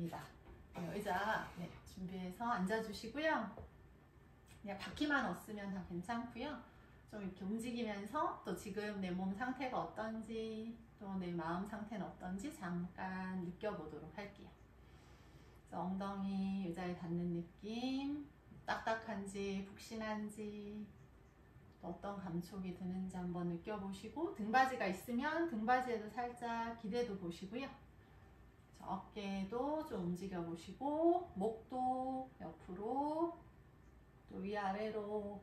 하겠습니다. 네, 의자 준비해서 앉아주시고요. 그냥 바퀴만 없으면 다 괜찮고요. 좀 이렇게 움직이면서 또 지금 내 몸 상태가 어떤지 또 내 마음 상태는 어떤지 잠깐 느껴보도록 할게요. 그래서 엉덩이 의자에 닿는 느낌, 딱딱한지 푹신한지 또 어떤 감촉이 드는지 한번 느껴보시고, 등받이가 있으면 등받이에도 살짝 기대도 보시고요. 어깨도 좀 움직여 보시고, 목도 옆으로 또 위아래로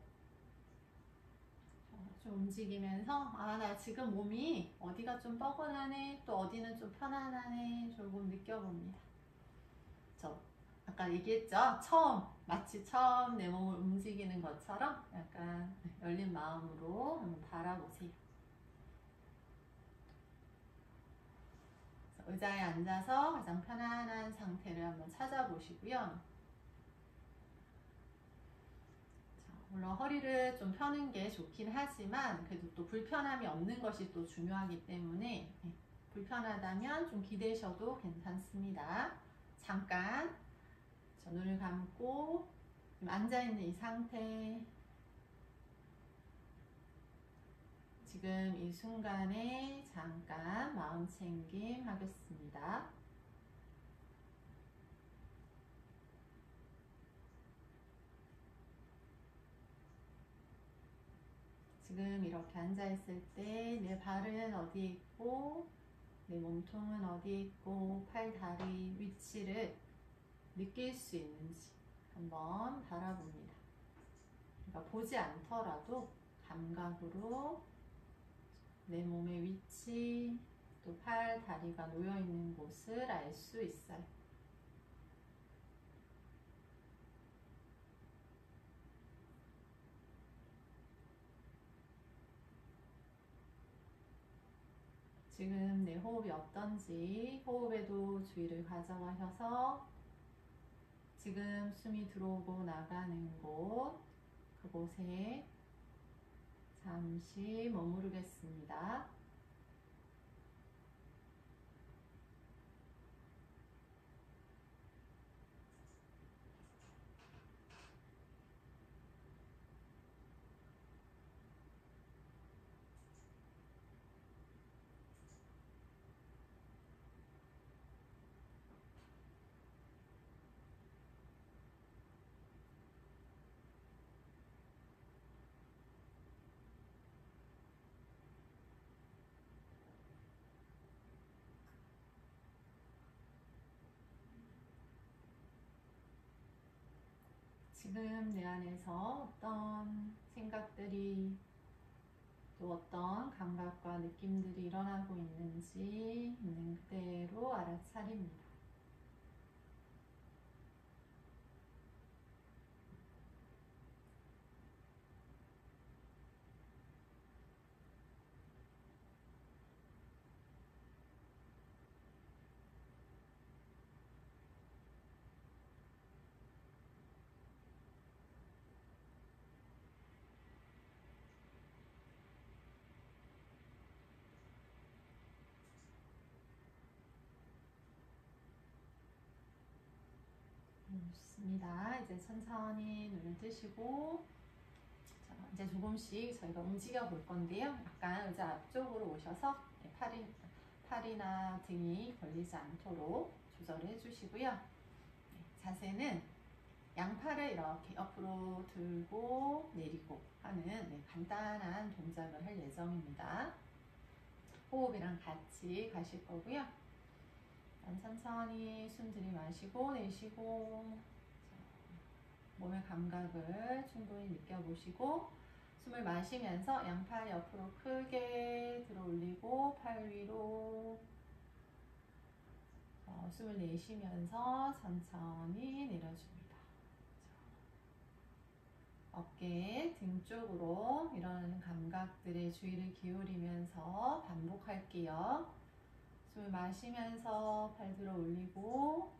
좀 움직이면서, 아, 나 지금 몸이 어디가 좀 뻐근하네, 또 어디는 좀 편안하네 조금 느껴봅니다. 저 아까 얘기했죠? 마치 처음 내 몸을 움직이는 것처럼 약간 열린 마음으로 한번 바라보세요. 의자에 앉아서 가장 편안한 상태를 한번 찾아보시고요. 물론 허리를 좀 펴는 게 좋긴 하지만 그래도 또 불편함이 없는 것이 또 중요하기 때문에 불편하다면 좀 기대셔도 괜찮습니다. 잠깐 눈을 감고 앉아있는 이 상태, 지금 이 순간에 잠깐 마음 챙김 하겠습니다. 지금 이렇게 앉아있을 때 내 발은 어디에 있고 내 몸통은 어디에 있고 팔, 다리 위치를 느낄 수 있는지 한번 바라봅니다. 그러니까 보지 않더라도 감각으로 내 몸의 위치, 또 팔, 다리가 놓여있는 곳을 알 수 있어요. 지금 내 호흡이 어떤지 호흡에도 주의를 가져가셔서 지금 숨이 들어오고 나가는 곳, 그곳에 잠시 머무르겠습니다. 지금 내 안에서 어떤 생각들이 또 어떤 감각과 느낌들이 일어나고 있는지 있는 그대로 알아차립니다. 좋습니다. 이제 천천히 눈을 뜨시고, 이제 조금씩 저희가 움직여 볼 건데요. 약간 의자 앞쪽으로 오셔서 팔이나 등이 걸리지 않도록 조절해 주시고요. 자세는 양팔을 이렇게 옆으로 들고 내리고 하는 간단한 동작을 할 예정입니다. 호흡이랑 같이 가실 거고요. 천천히 숨 들이마시고 내쉬고, 몸의 감각을 충분히 느껴보시고, 숨을 마시면서 양팔 옆으로 크게 들어 올리고 팔 위로, 숨을 내쉬면서 천천히 내려줍니다. 어깨, 등 쪽으로 일어나는 감각들의 주의를 기울이면서 반복할게요. 숨을 마시면서 팔 들어 올리고,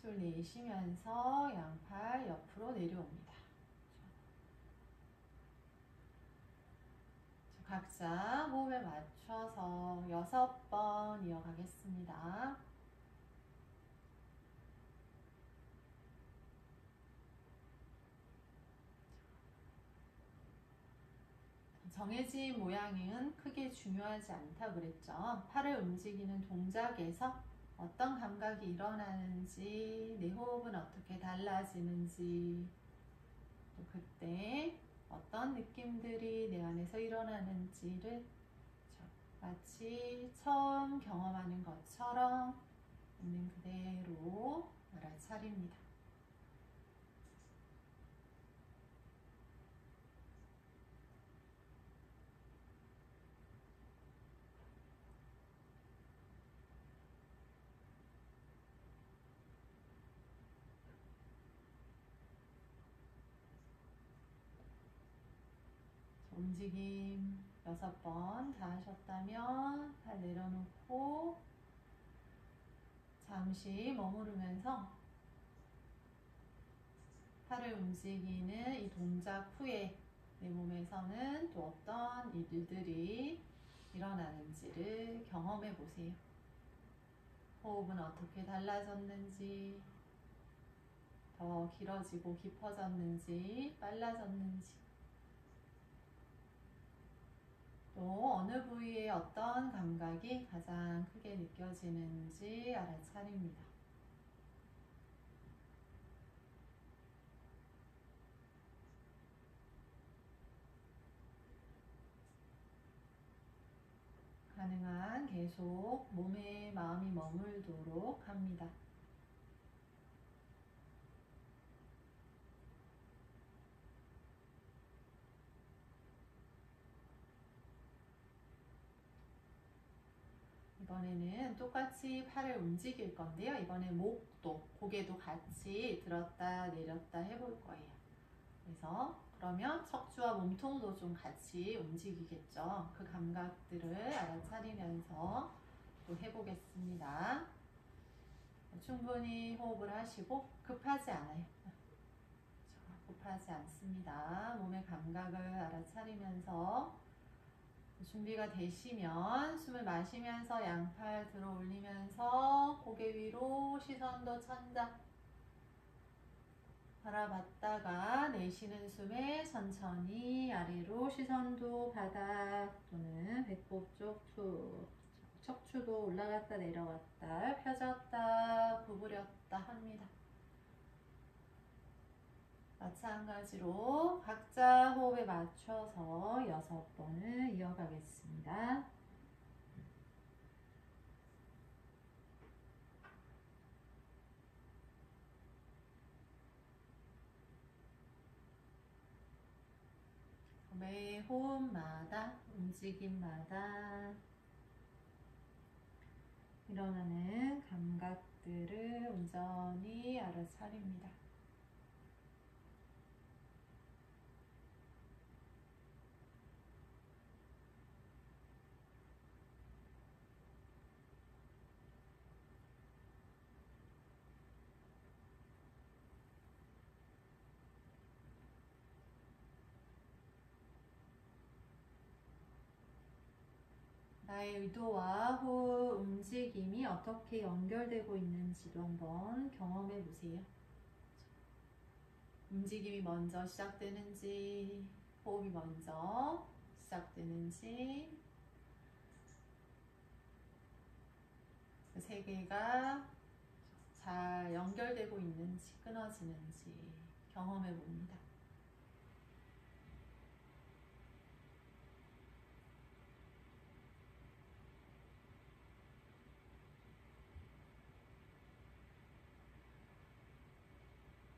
숨을 내쉬면서 양팔 옆으로 내려옵니다. 각자 호흡에 맞춰서 6번 이어가겠습니다. 정해진 모양은 크게 중요하지 않다 그랬죠. 팔을 움직이는 동작에서 어떤 감각이 일어나는지, 내 호흡은 어떻게 달라지는지, 또 그때 어떤 느낌들이 내 안에서 일어나는지를 마치 처음 경험하는 것처럼 있는 그대로 알아차립니다. 움직임 6번 다 하셨다면 팔 내려놓고 잠시 머무르면서 팔을 움직이는 이 동작 후에 내 몸에서는 또 어떤 일들이 일어나는지를 경험해 보세요. 호흡은 어떻게 달라졌는지, 더 길어지고 깊어졌는지, 빨라졌는지, 또 어느 부위에 어떤 감각이 가장 크게 느껴지는지 알아차립니다. 가능한 계속 몸에 마음이 머물도록 합니다. 이번에는 똑같이 팔을 움직일 건데요. 이번에 목도, 고개도 같이 들었다 내렸다 해볼 거예요. 그래서 그러면 척추와 몸통도 좀 같이 움직이겠죠. 그 감각들을 알아차리면서 또 해보겠습니다. 충분히 호흡을 하시고 급하지 않아요. 급하지 않습니다. 몸의 감각을 알아차리면서 준비가 되시면 숨을 마시면서 양팔 들어 올리면서 고개 위로 시선도 천장 바라봤다가 내쉬는 숨에 천천히 아래로 시선도 바닥 또는 배꼽 쪽 툭 척추도 올라갔다 내려갔다 펴졌다 구부렸다 합니다. 마찬가지로 각자 호흡에 맞춰서 6번을 이어가겠습니다. 매 호흡마다 움직임마다 일어나는 감각들을 온전히 알아차립니다. 나의 의도와 호흡, 움직임이 어떻게 연결되고 있는지도 한번 경험해 보세요. 움직임이 먼저 시작되는지, 호흡이 먼저 시작되는지, 그 세 개가 잘 연결되고 있는지, 끊어지는지 경험해 봅니다.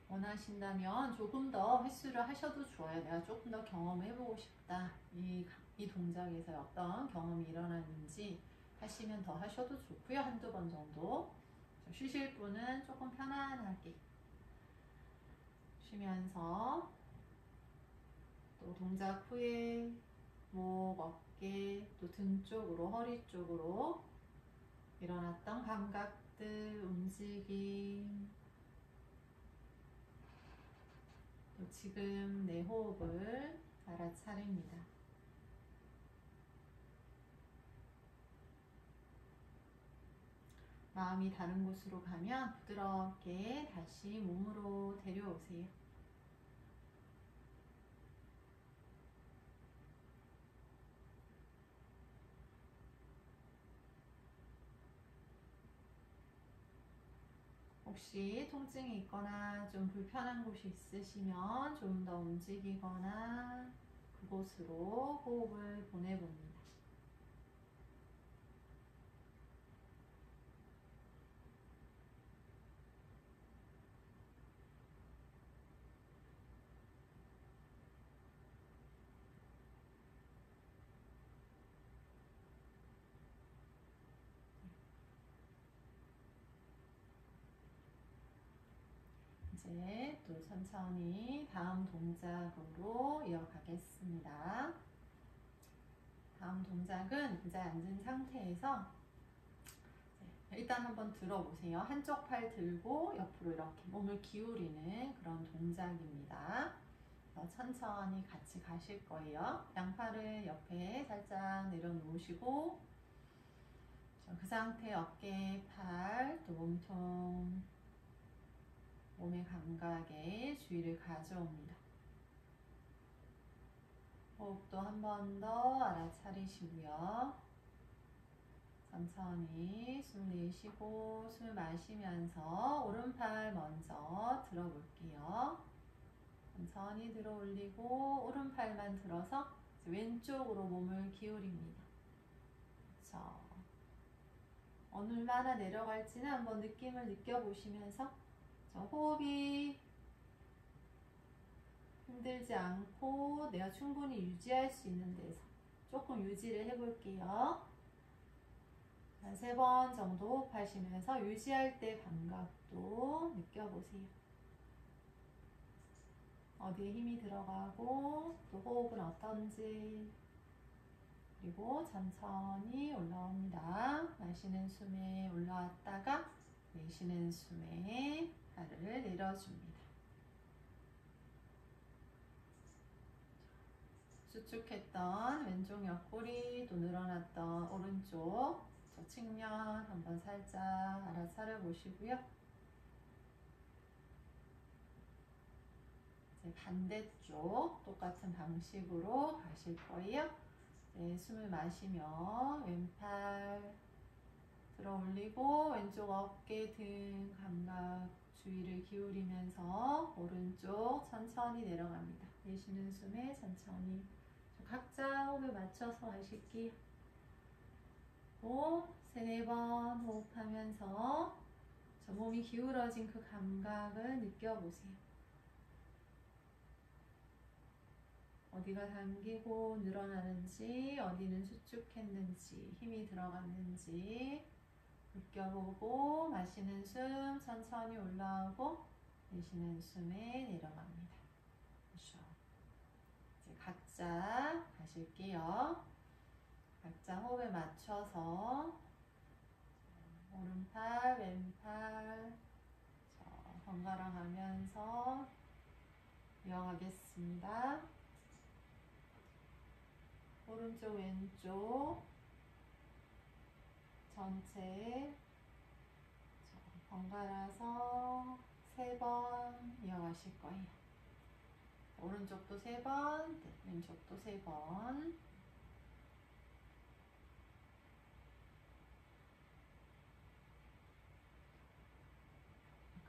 원하신다면 조금 더 횟수를 하셔도 좋아요. 내가 조금 더 경험해보고 싶다. 이 동작에서 어떤 경험이 일어나는지 하시면 더 하셔도 좋고요. 한두 번 정도. 쉬실 분은 조금 편안하게 쉬면서 또 동작 후에 목, 어깨, 또 등 쪽으로, 허리 쪽으로 일어났던 감각들, 움직임, 또 지금 내 호흡을 알아차립니다. 마음이 다른 곳으로 가면 부드럽게 다시 몸으로 데려오세요. 혹시 통증이 있거나 좀 불편한 곳이 있으시면 좀 더 움직이거나 그곳으로 호흡을 보내봅니다. 이제 또 천천히 다음 동작으로 이어가겠습니다. 다음 동작은 이제 앉은 상태에서 일단 한번 들어보세요. 한쪽 팔 들고 옆으로 이렇게 몸을 기울이는 그런 동작입니다. 천천히 같이 가실 거예요. 양팔을 옆에 살짝 내려놓으시고 그 상태 어깨, 팔, 또 몸통, 몸의 감각에 주의를 가져옵니다. 호흡도 한 번 더 알아차리시고요. 천천히 숨 내쉬고 숨 마시면서 오른팔 먼저 들어볼게요. 천천히 들어 올리고 오른팔만 들어서 왼쪽으로 몸을 기울입니다. 그렇죠. 얼마나 내려갈지는 한번 느낌을 느껴보시면서 호흡이 힘들지 않고 내가 충분히 유지할 수 있는 데서 조금 유지를 해볼게요. 한 3번 정도 호흡하시면서 유지할 때 감각도 느껴보세요. 어디에 힘이 들어가고 또 호흡은 어떤지. 그리고 천천히 올라옵니다. 마시는 숨에 올라왔다가 내쉬는 숨에 발을 내려줍니다. 수축했던 왼쪽 옆구리 또 늘어났던 오른쪽 저 측면 한번 살짝 알아차려 보시고요. 이제 반대쪽 똑같은 방식으로 가실 거예요. 네, 숨을 마시며 왼팔 들어 올리고 왼쪽 어깨 등 감각 주의를 기울이면서 오른쪽 천천히 내려갑니다. 내쉬는 숨에 천천히 각자 호흡에 맞춰서 하실게요. 호흡 3-4번 호흡하면서 저 몸이 기울어진 그 감각을 느껴보세요. 어디가 당기고 늘어나는지, 어디는 수축했는지, 힘이 들어갔는지 느껴보고 마시는 숨 천천히 올라오고 내쉬는 숨에 내려갑니다. 그렇죠. 이제 각자 가실게요. 각자 호흡에 맞춰서 오른팔, 왼팔 번갈아 가면서 이어가겠습니다. 오른쪽, 왼쪽 전체 번갈아서 3번 이어가실 거예요. 오른쪽도 3번, 왼쪽도 3번.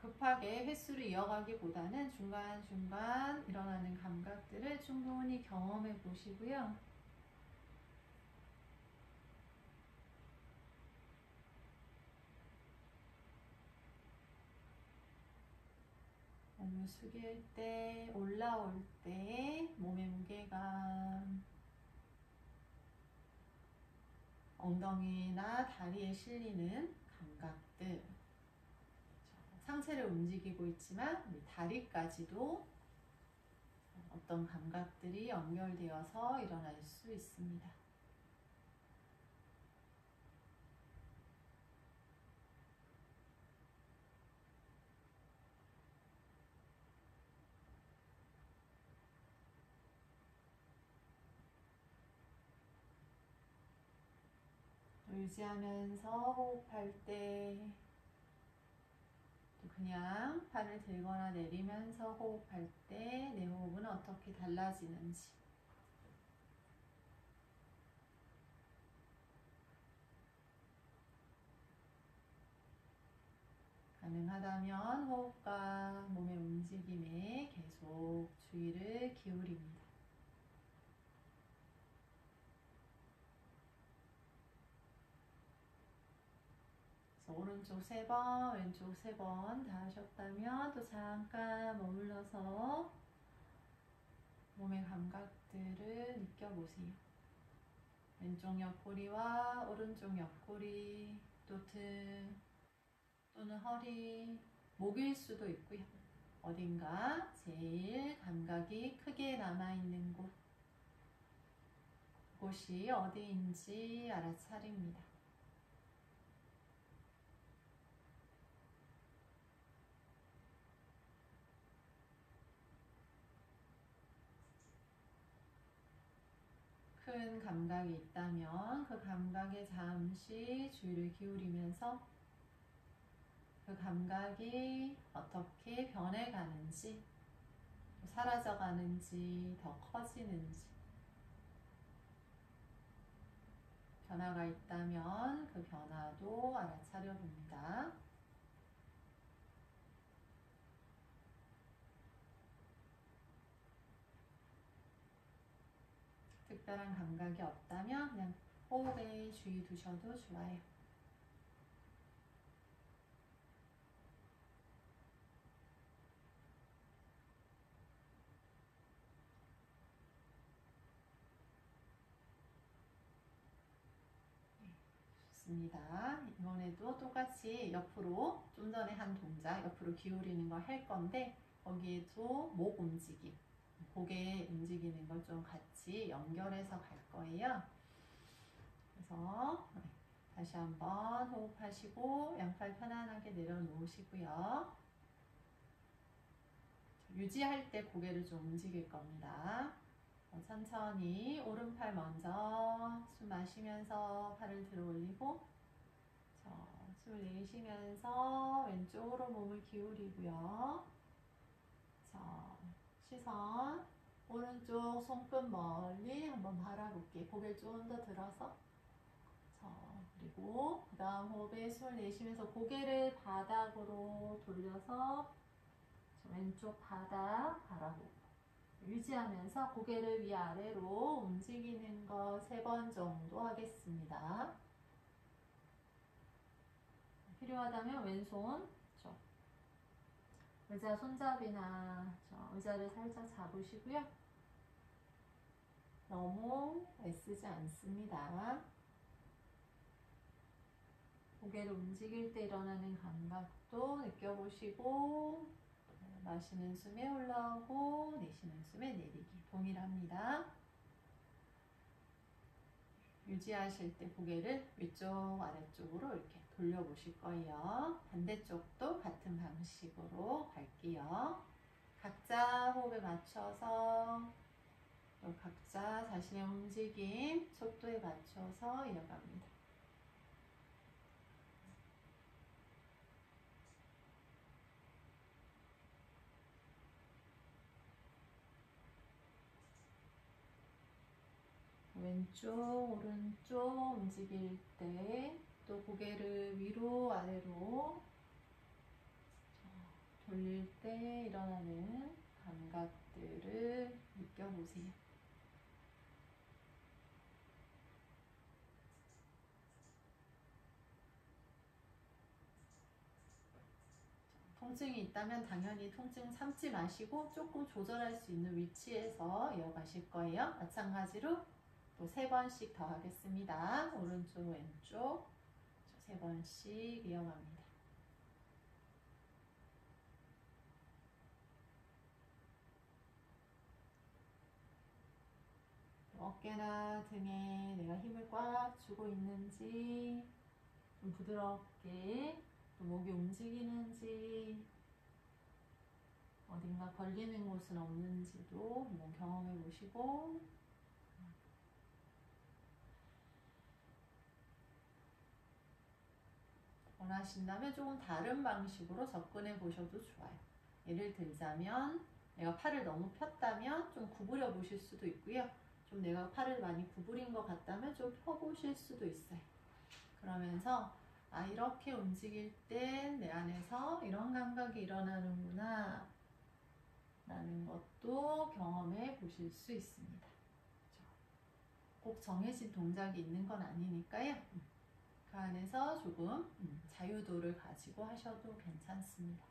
급하게 횟수를 이어가기보다는 중간중간 일어나는 감각들을 충분히 경험해 보시고요. 몸을 숙일 때, 올라올 때 몸의 무게감, 엉덩이나 다리에 실리는 감각들, 상체를 움직이고 있지만 우리 다리까지도 어떤 감각들이 연결되어서 일어날 수 있습니다. 유지하면서 호흡할 때 그냥 팔을 들거나 내리면서 호흡할 때 내 호흡은 어떻게 달라지는지 가능하다면 호흡과 몸의 움직임에 계속 주의를 기울입니다. 오른쪽 3번, 왼쪽 3번 다 하셨다면 또 잠깐 머물러서 몸의 감각들을 느껴보세요. 왼쪽 옆구리와 오른쪽 옆구리, 또 등, 또는 허리, 목일 수도 있고요. 어딘가 제일 감각이 크게 남아있는 곳, 그곳이 어디인지 알아차립니다. 큰 감각이 있다면 그 감각에 잠시 주의를 기울이면서 그 감각이 어떻게 변해가는지, 사라져가는지, 더 커지는지, 변화가 있다면 그 변화도 알아차려 봅니다. 특별한 감각이 없다면 그냥 호흡에 주의 두셔도 좋아요. 좋습니다. 이번에도 똑같이 옆으로 좀 전에 한 동작 옆으로 기울이는 걸 할 건데 거기에도 목 움직임, 고개 움직이는 걸 좀 같이 연결해서 갈 거예요. 그래서 다시 한번 호흡하시고 양팔 편안하게 내려놓으시고요. 유지할 때 고개를 좀 움직일 겁니다. 천천히 오른팔 먼저 숨 마시면서 팔을 들어 올리고 숨을 내쉬면서 왼쪽으로 몸을 기울이고요. 시선 오른쪽 손끝 멀리 한번 바라볼게요. 고개를 좀 더 들어서 그리고 그 다음 호흡에 숨을 내쉬면서 고개를 바닥으로 돌려서 왼쪽 바닥 바라보고 유지하면서 고개를 위아래로 움직이는 거 3번 정도 하겠습니다. 필요하다면 왼손 의자 손잡이나 의자를 살짝 잡으시고요. 너무 애쓰지 않습니다. 고개를 움직일 때 일어나는 감각도 느껴보시고 마시는 숨에 올라오고 내쉬는 숨에 내리기 동일합니다. 유지하실 때 고개를 위쪽 아래쪽으로 이렇게 돌려보실 거예요. 반대쪽도 같은 방식으로 갈게요. 각자 호흡에 맞춰서 또 각자 자신의 움직임 속도에 맞춰서 이어갑니다. 왼쪽, 오른쪽 움직일 때 또 고개를 위로 아래로 돌릴 때 일어나는 감각들을 느껴보세요. 통증이 있다면 당연히 통증 참지 마시고 조금 조절할 수 있는 위치에서 이어가실 거예요. 마찬가지로 또 3번씩 더 하겠습니다. 오른쪽, 왼쪽 3번씩 이어갑니다. 어깨나 등에 내가 힘을 꽉 주고 있는지 좀 부드럽게 또 목이 움직이는지 어딘가 걸리는 곳은 없는지도 한번 경험해 보시고 원하신다면 조금 다른 방식으로 접근해 보셔도 좋아요. 예를 들자면 내가 팔을 너무 폈다면 좀 구부려 보실 수도 있고요. 좀 내가 팔을 많이 구부린 것 같다면 좀 펴보실 수도 있어요. 그러면서 아, 이렇게 움직일 땐 내 안에서 이런 감각이 일어나는구나 라는 것도 경험해 보실 수 있습니다. 꼭 정해진 동작이 있는 건 아니니까요. 그 안에서 조금 자유도를 가지고 하셔도 괜찮습니다.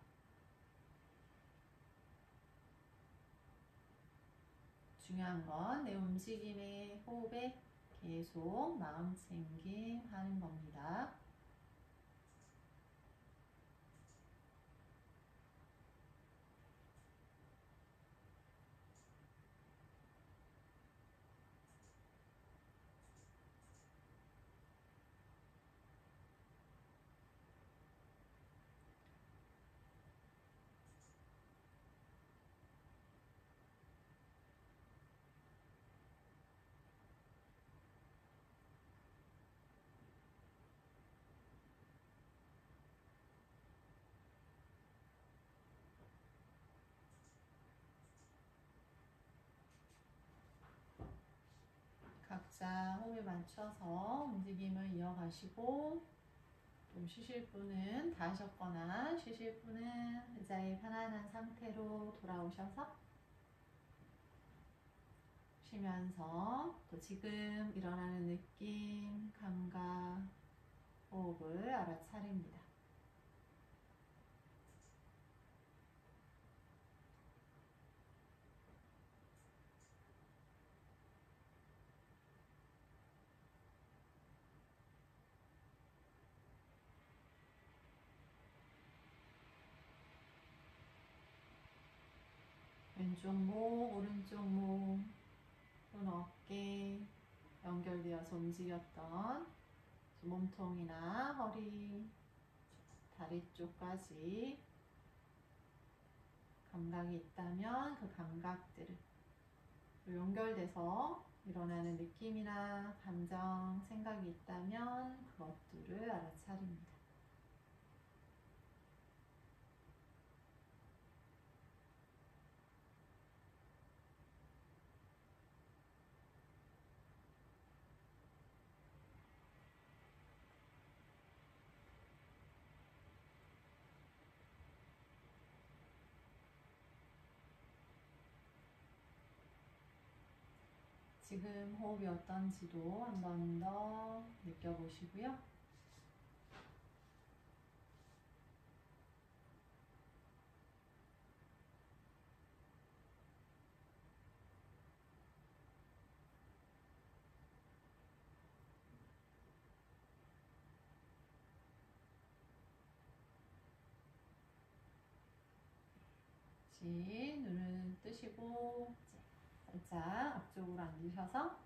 중요한 건 내 움직임에, 호흡에 계속 마음 챙김 하는 겁니다. 각자 호흡에 맞춰서 움직임을 이어가시고, 좀 쉬실 분은 다 하셨거나 쉬실 분은 의자에 편안한 상태로 돌아오셔서 쉬면서 또 지금 일어나는 느낌, 감각, 호흡을 알아차립니다. 왼쪽 목, 오른쪽 목, 손 어깨 연결되어서 움직였던 몸통이나 허리, 다리 쪽까지 감각이 있다면 그 감각들을 연결돼서 일어나는 느낌이나 감정, 생각이 있다면 그것들을 알아차립니다. 지금 호흡이 어떤지도 한 번 더 느껴보시고요. 다시 눈을 뜨시고 살짝 앞쪽으로 앉으셔서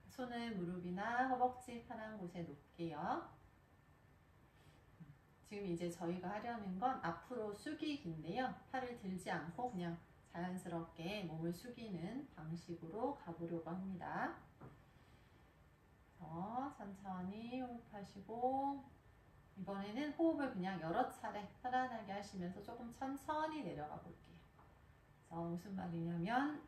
손을 무릎이나 허벅지 편한 곳에 놓을게요. 지금 이제 저희가 하려는 건 앞으로 숙이기인데요. 팔을 들지 않고 그냥 자연스럽게 몸을 숙이는 방식으로 가보려고 합니다. 천천히 호흡하시고, 이번에는 호흡을 그냥 여러 차례 편안하게 하시면서 조금 천천히 내려가 볼게요. 무슨 말이냐면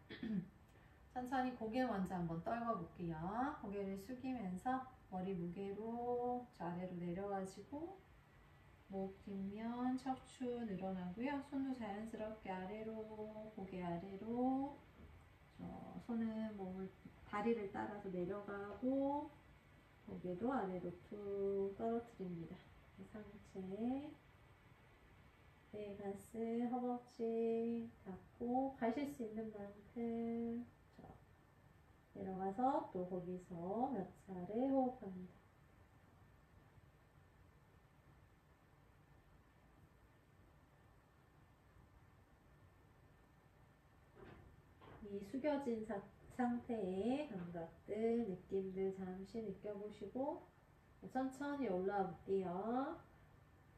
천천히 고개 먼저 한번 떨궈 볼게요. 고개를 숙이면서 머리 무게로 저 아래로 내려가지고 목 뒷면 척추 늘어나고요. 손도 자연스럽게 아래로, 고개 아래로, 손은 몸을 다리를 따라서 내려가고 고개도 아래로 툭 떨어뜨립니다. 상체, 배, 가슴, 허벅지 닫고 가실 수 있는 만큼 내려가서 또 거기서 몇 차례 호흡합니다. 이 숙여진 상태의 감각들, 느낌들 잠시 느껴보시고 천천히 올라와 볼게요.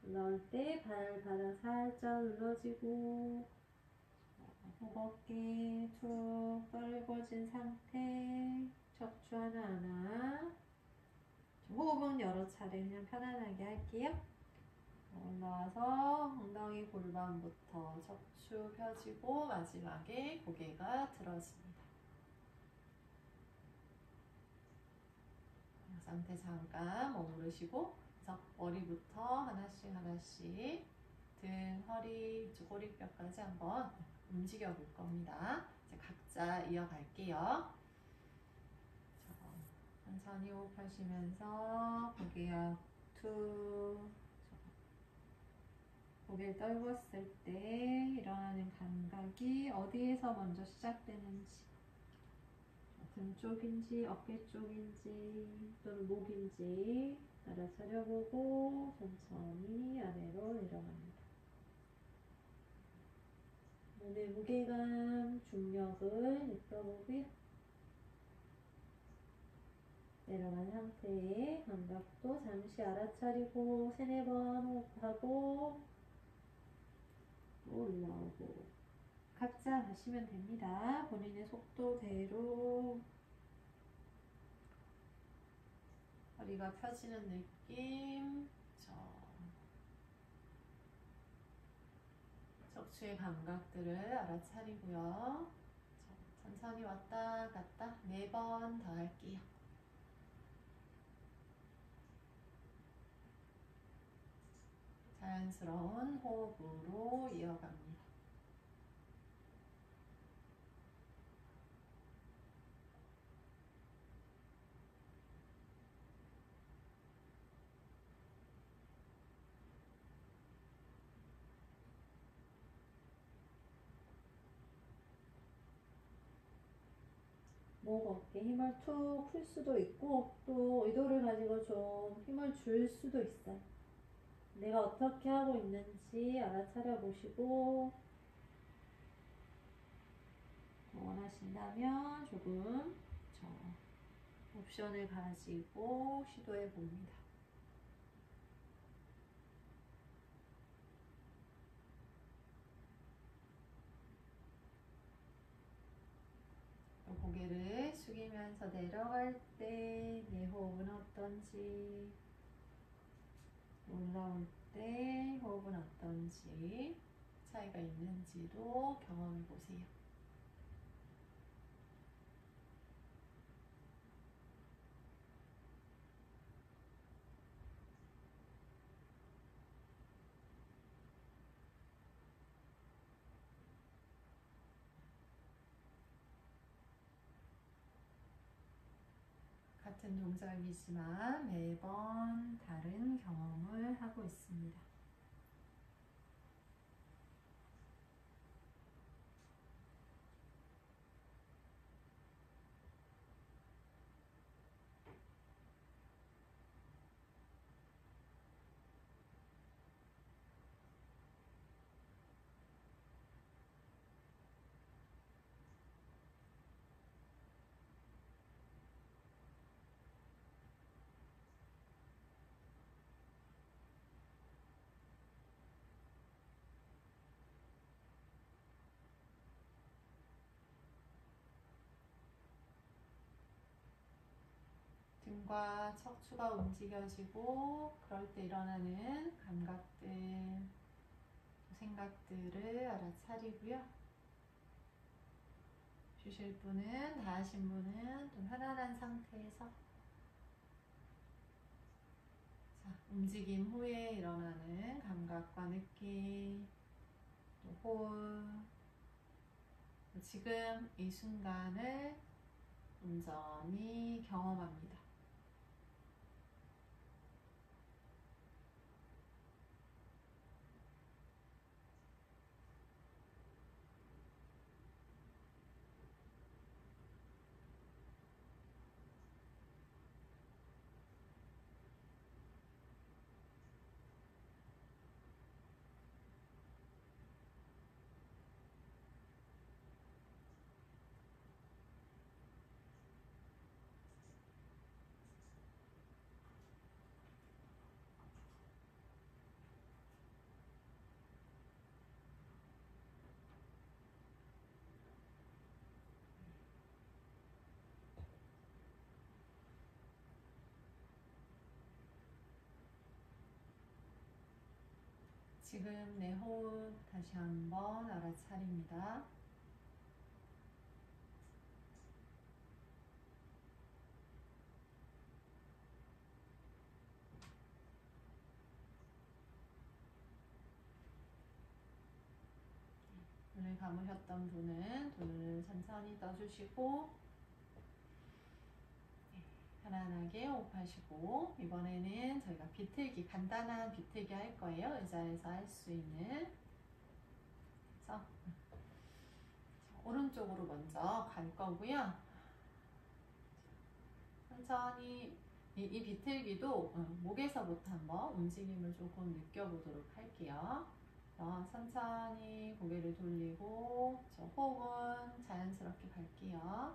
올라올 때 발바닥 살짝 눌러지고 호흡기 툭 떨궈진 상태, 척추 하나하나. 호흡은 여러 차례 그냥 편안하게 할게요. 올라와서 엉덩이 골반부터 척추 펴지고 마지막에 고개가 들어집니다. 이 상태 잠깐 머무르시고 그래서 머리부터 하나씩 하나씩 등, 허리, 이쪽 꼬리뼈까지 한번 움직여 볼 겁니다. 이제 각자 이어갈게요. 천천히 호흡하시면서 고개 앞툭, 고개를 떨궜을 때 일어나는 감각이 어디에서 먼저 시작되는지, 등 쪽인지 어깨 쪽인지 또는 목인지 알아차려보고 천천히 아래로 내려갑니다. 몸의 무게감, 중력을 느껴보고요. 내려간 상태에 감각도 잠시 알아차리고 3-4번 호흡하고 올라오고 각자 하시면 됩니다. 본인의 속도대로 허리가 펴지는 느낌, 척추의 감각들을 알아차리고요. 천천히 왔다 갔다 4번 더 할게요. 자연스러운 호흡으로 이어갑니다. 목 어깨 힘을 툭 풀 수도 있고 또 의도를 가지고 좀 힘을 줄 수도 있어요. 내가 어떻게 하고 있는지 알아차려 보시고 원하신다면 조금 옵션을 가지고 시도해 봅니다. 고개를 숙이면서 내려갈 때 내 호흡은 어떤지, 올라올 때 호흡은 어떤지 차이가 있는지도 경험해 보세요. 같은 동작이지만 매번 다른 경험을 하고 있습니다. 등과 척추가 움직여지고 그럴 때 일어나는 감각들, 생각들을 알아차리고요. 쉬실 분은, 다 하신 분은 좀 편안한 상태에서 움직임 후에 일어나는 감각과 느낌, 또 호흡, 지금 이 순간을 온전히 경험합니다. 지금 내 호흡 다시 한번 알아차립니다. 눈을 감으셨던 분은 눈을 천천히 떠주시고 편안하게 호흡하시고, 이번에는 저희가 비틀기, 간단한 비틀기 할 거예요. 의자에서 할 수 있는. 그래서 오른쪽으로 먼저 갈 거고요. 천천히 이 비틀기도 목에서부터 한번 움직임을 조금 느껴보도록 할게요. 천천히 고개를 돌리고 저 호흡은 자연스럽게 갈게요.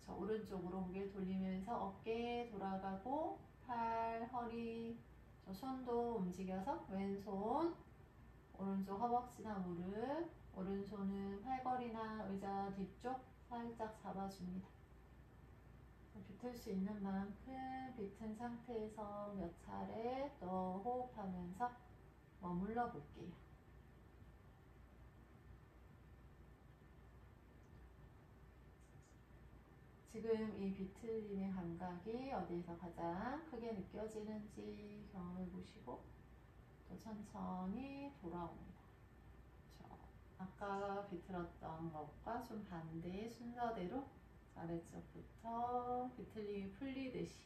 저 오른쪽으로 고개를 돌리면서 어깨 돌아가고 팔, 허리, 저 손도 움직여서 왼손 오른쪽 허벅지나 무릎, 오른손은 팔걸이나 의자 뒤쪽 살짝 잡아줍니다. 비틀 수 있는 만큼 비튼 상태에서 몇 차례 또 호흡하면서 머물러 볼게요. 지금 이 비틀림의 감각이 어디에서 가장 크게 느껴지는지 경험해 보시고 또 천천히 돌아옵니다. 아까 비틀었던 것과 좀 반대의 순서대로 아래쪽부터 비틀림이 풀리듯이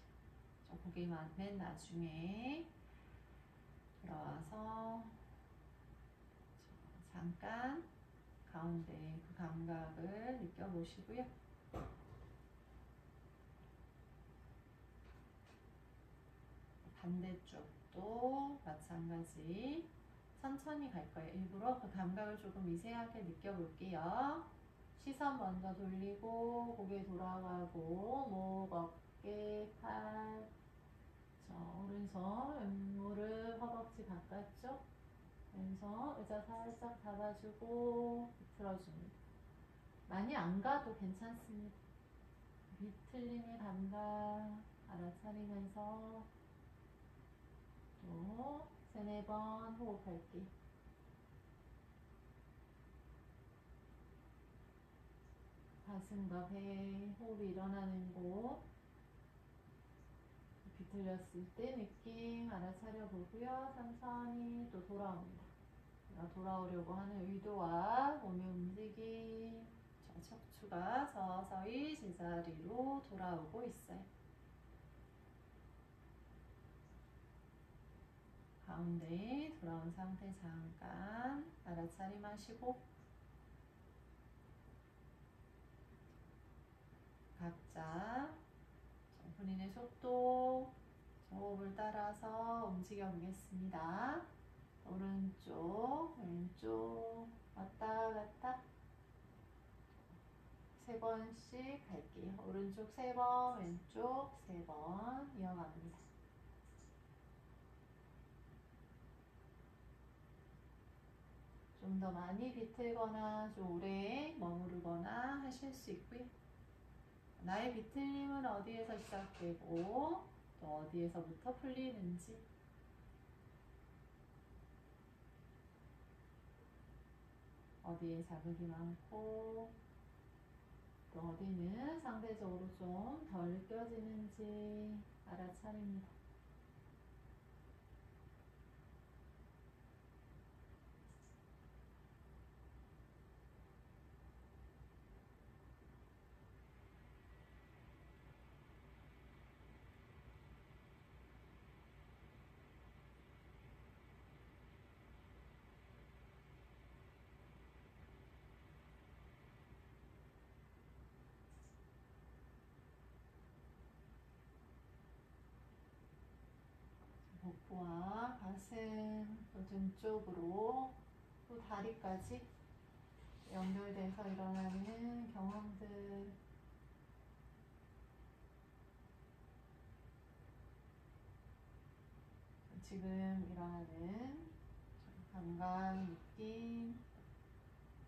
고개만 맨 나중에 돌아와서 잠깐 가운데 그 감각을 느껴보시고요. 반대쪽도 마찬가지 천천히 갈 거예요. 일부러 그 감각을 조금 미세하게 느껴볼게요. 시선 먼저 돌리고 고개 돌아가고 목, 어깨, 팔, 오른손 무릎, 허벅지 바깥쪽, 왼손 의자 살짝 잡아주고 비틀어줍니다. 많이 안 가도 괜찮습니다. 비틀림의 감각 알아차리면서 또 3-4번 호흡할게요. 가슴과 배 호흡이 일어나는 곳 비틀렸을 때 느낌 알아차려 보고요. 천천히 또 돌아옵니다. 돌아오려고 하는 의도와 몸의 움직임, 척추가 서서히 제자리로 돌아오고 있어요. 가운데 돌아온 상태 잠깐 알아차림하시고 각자 본인의 속도, 호흡을 따라서 움직여 보겠습니다. 오른쪽, 왼쪽 왔다 갔다 3번씩 갈게요. 오른쪽 3번, 왼쪽 3번 이어갑니다. 좀 더 많이 비틀거나 좀 오래 머무르거나 하실 수 있고요. 나의 비틀림은 어디에서 시작되고 또 어디에서부터 풀리는지, 어디에 자극이 많고 또 어디는 상대적으로 좀 덜 느껴지는지 알아차립니다. 복부와 가슴, 또 등 쪽으로 또 다리까지 연결돼서 일어나는 경험들, 지금 일어나는 감각, 느낌,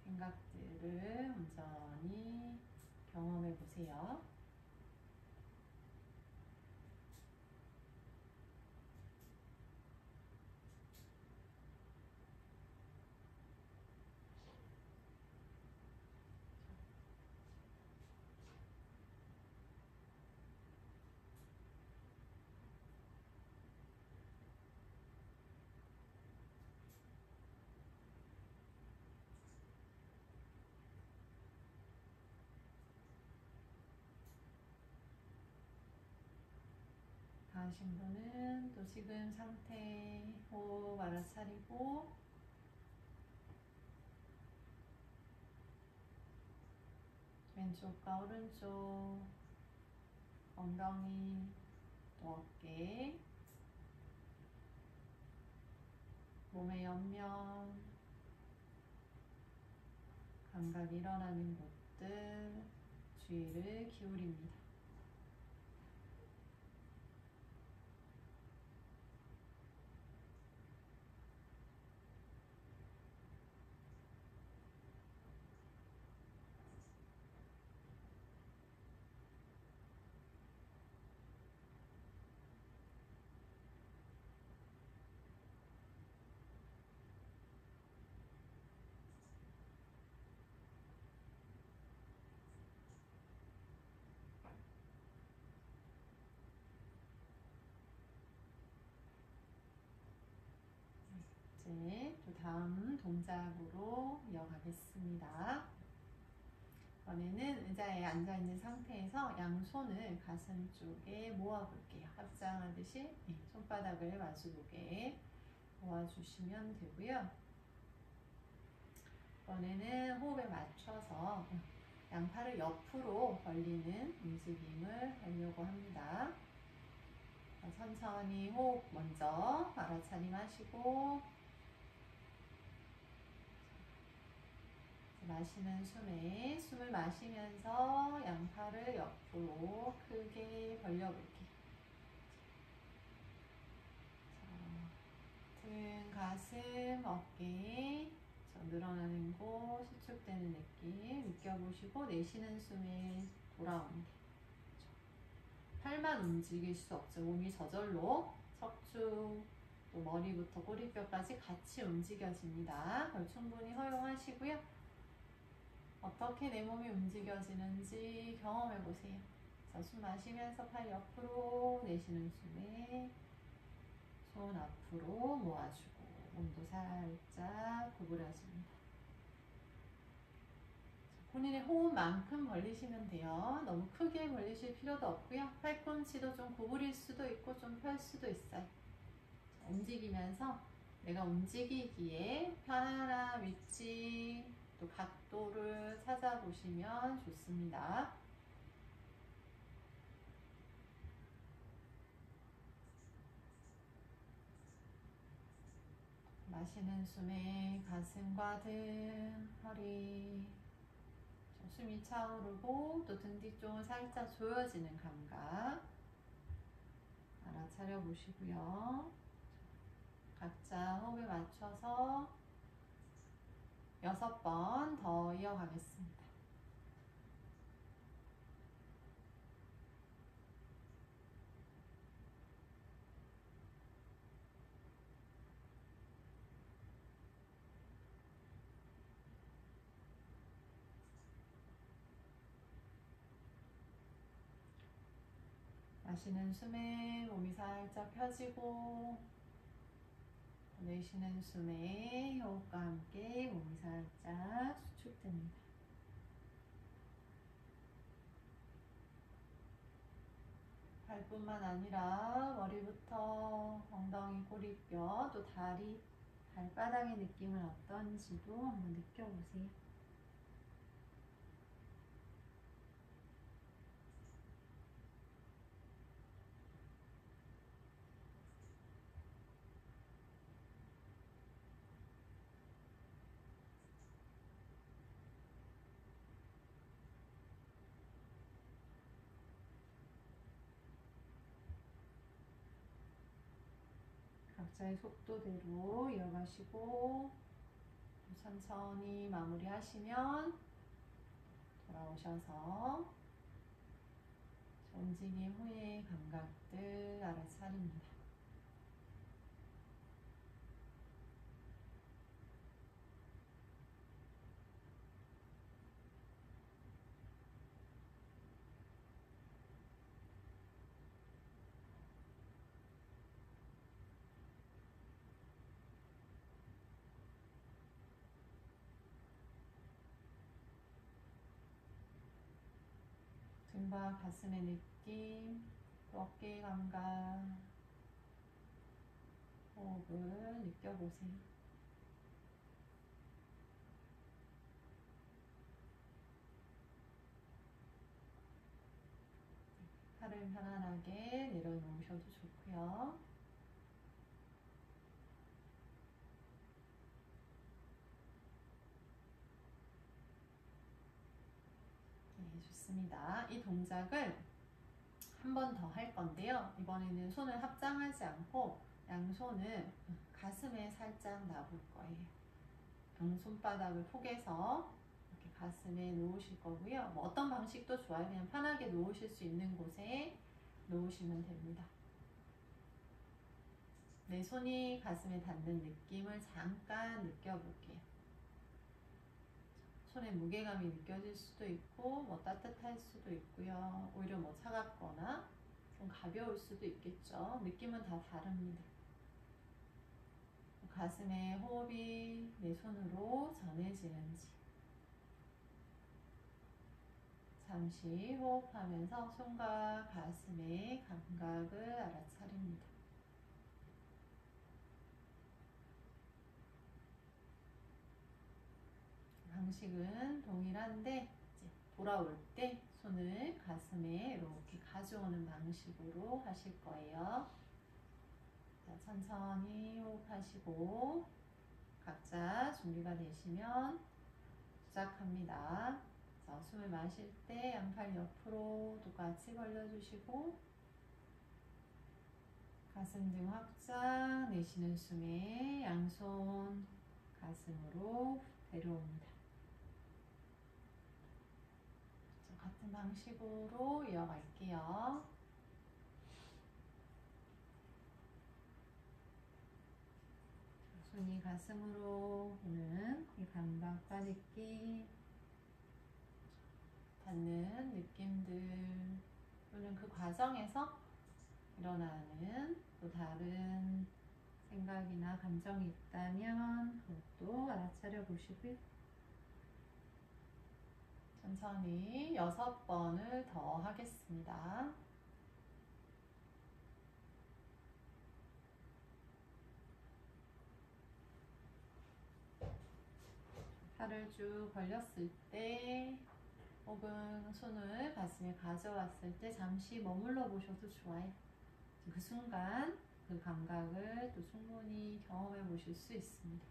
생각들을 온전히 경험해 보세요. 일어나신 분은 또 지금 상태 호흡 알아차리고 왼쪽과 오른쪽 엉덩이 또 어깨 몸의 옆면 감각이 일어나는 곳들 주의를 기울입니다. 이제 또 다음 동작으로 이어가겠습니다. 이번에는 의자에 앉아있는 상태에서 양손을 가슴 쪽에 모아볼게요. 합장하듯이 손바닥을 마주보게 모아주시면 되고요. 이번에는 호흡에 맞춰서 양팔을 옆으로 벌리는 움직임을 하려고 합니다. 천천히 호흡 먼저 알아차림하시고 마시는 숨에 숨을 마시면서 양팔을 옆으로 크게 벌려볼게요. 등, 가슴, 어깨 늘어나는 곳, 수축되는 느낌 느껴보시고 내쉬는 숨에 돌아옵니다. 팔만 움직일 수 없죠. 몸이 저절로 척추, 또 머리부터 꼬리뼈까지 같이 움직여집니다. 그걸 충분히 허용하시고요. 어떻게 내 몸이 움직여지는지 경험해 보세요. 숨 마시면서 팔 옆으로, 내쉬는 숨에 손 앞으로 모아주고 몸도 살짝 구부려줍니다. 본인의 호흡만큼 벌리시면 돼요. 너무 크게 벌리실 필요도 없고요. 팔꿈치도 좀 구부릴 수도 있고 좀 펼 수도 있어요. 움직이면서 내가 움직이기에 편안한 위치 또 각도를 찾아보시면 좋습니다. 마시는 숨에 가슴과 등, 허리 숨이 차오르고 또 등 뒤쪽은 살짝 조여지는 감각 알아차려 보시고요. 각자 호흡에 맞춰서 6번 더 이어가겠습니다. 마시는 숨에 몸이 살짝 펴지고 내쉬는 숨에 호흡과 함께 몸이 살짝 수축됩니다. 발뿐만 아니라 머리부터 엉덩이, 꼬리뼈, 또 다리, 발바닥의 느낌은 어떤지도 한번 느껴보세요. 각자의 속도대로 이어가시고 천천히 마무리하시면 돌아오셔서 움직임 후의 감각들 알아차립니다. 등과 가슴의 느낌 또 어깨 감각, 호흡을 느껴보세요. 팔을 편안하게 내려놓으셔도 좋고요. 네, 좋습니다. 이 동작을 한 번 더 할 건데요. 이번에는 손을 합장하지 않고 양손을 가슴에 살짝 놔볼 거예요. 양손바닥을 포개서 이렇게 가슴에 놓으실 거고요. 뭐 어떤 방식도 좋아요. 그냥 편하게 놓으실 수 있는 곳에 놓으시면 됩니다. 내 손이 가슴에 닿는 느낌을 잠깐 느껴볼게요. 손에 무게감이 느껴질 수도 있고 뭐 따뜻할 수도 있고요. 오히려 뭐 차갑거나 좀 가벼울 수도 있겠죠. 느낌은 다 다릅니다. 가슴에 호흡이 내 손으로 전해지는지 잠시 호흡하면서 손과 가슴의 감각을 알아차립니다. 방식은 동일한데 이제 돌아올 때 손을 가슴에 이렇게 가져오는 방식으로 하실 거예요. 자, 천천히 호흡하시고 각자 준비가 되시면 시작합니다. 자, 숨을 마실 때 양팔 옆으로 똑같이 벌려주시고 가슴 등 확장, 내쉬는 숨에 양손 가슴으로 내려옵니다. 자, 같은 방식으로 이어갈게요. 손이 가슴으로 오는 이 감각과 느낌, 닿는 느낌들 또는 그 과정에서 일어나는 또 다른 생각이나 감정이 있다면 그것도 알아차려 보시고요. 천천히 6번을 더 하겠습니다. 팔을 쭉 벌렸을 때 혹은 손을 가슴에 가져왔을 때 잠시 머물러 보셔도 좋아요. 그 순간 그 감각을 또 충분히 경험해 보실 수 있습니다.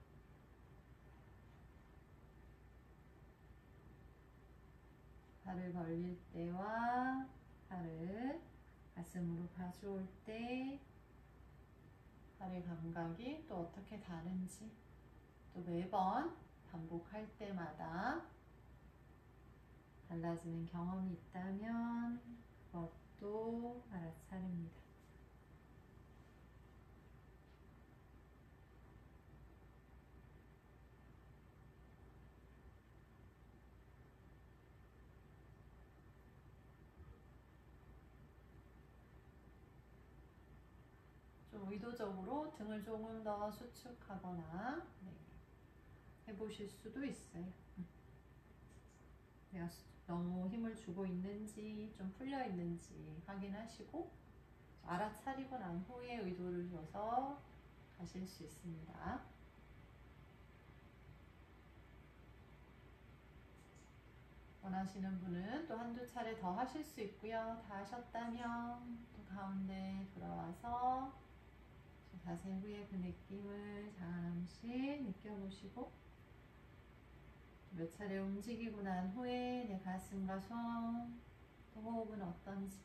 팔을 벌릴 때와 팔을 가슴으로 가져올 때 팔의 감각이 또 어떻게 다른지 또 매번 반복할 때마다 달라지는 경험이 있다면 그것도 알아차립니다. 좀 의도적으로 등을 조금 더 수축하거나 해보실 수도 있어요. 내가 너무 힘을 주고 있는지 좀 풀려 있는지 확인하시고 알아차리고 난 후에 의도를 줘서 가실 수 있습니다. 원하시는 분은 또 한두 차례 더 하실 수 있고요. 다 하셨다면 또 가운데 돌아와서 자세 후에 그 느낌을 잠시 느껴보시고 몇 차례 움직이고 난 후에 내 가슴과 손, 또 호흡은 어떤지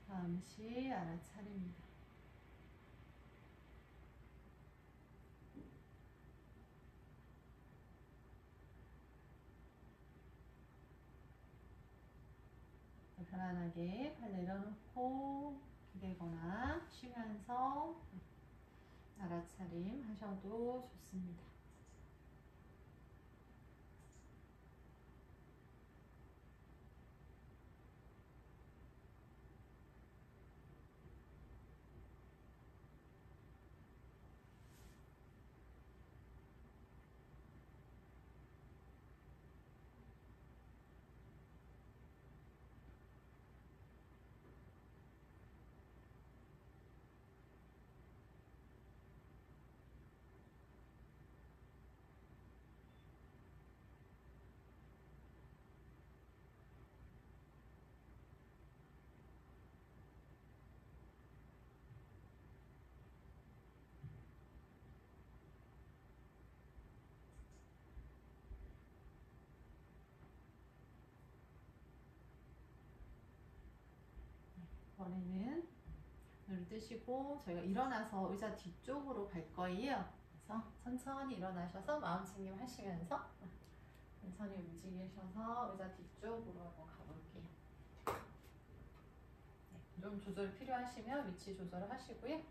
잠시 알아차립니다. 편안하게 팔 내려놓고 기대거나 쉬면서 알아차림 하셔도 좋습니다. 이번에는 눈을 뜨시고 저희가 일어나서 의자 뒤쪽으로 갈 거예요. 그래서 천천히 일어나셔서 마음 챙김 하시면서 천천히 움직이셔서 의자 뒤쪽으로 한번 가볼게요. 네, 좀 조절 필요하시면 위치 조절을 하시고요.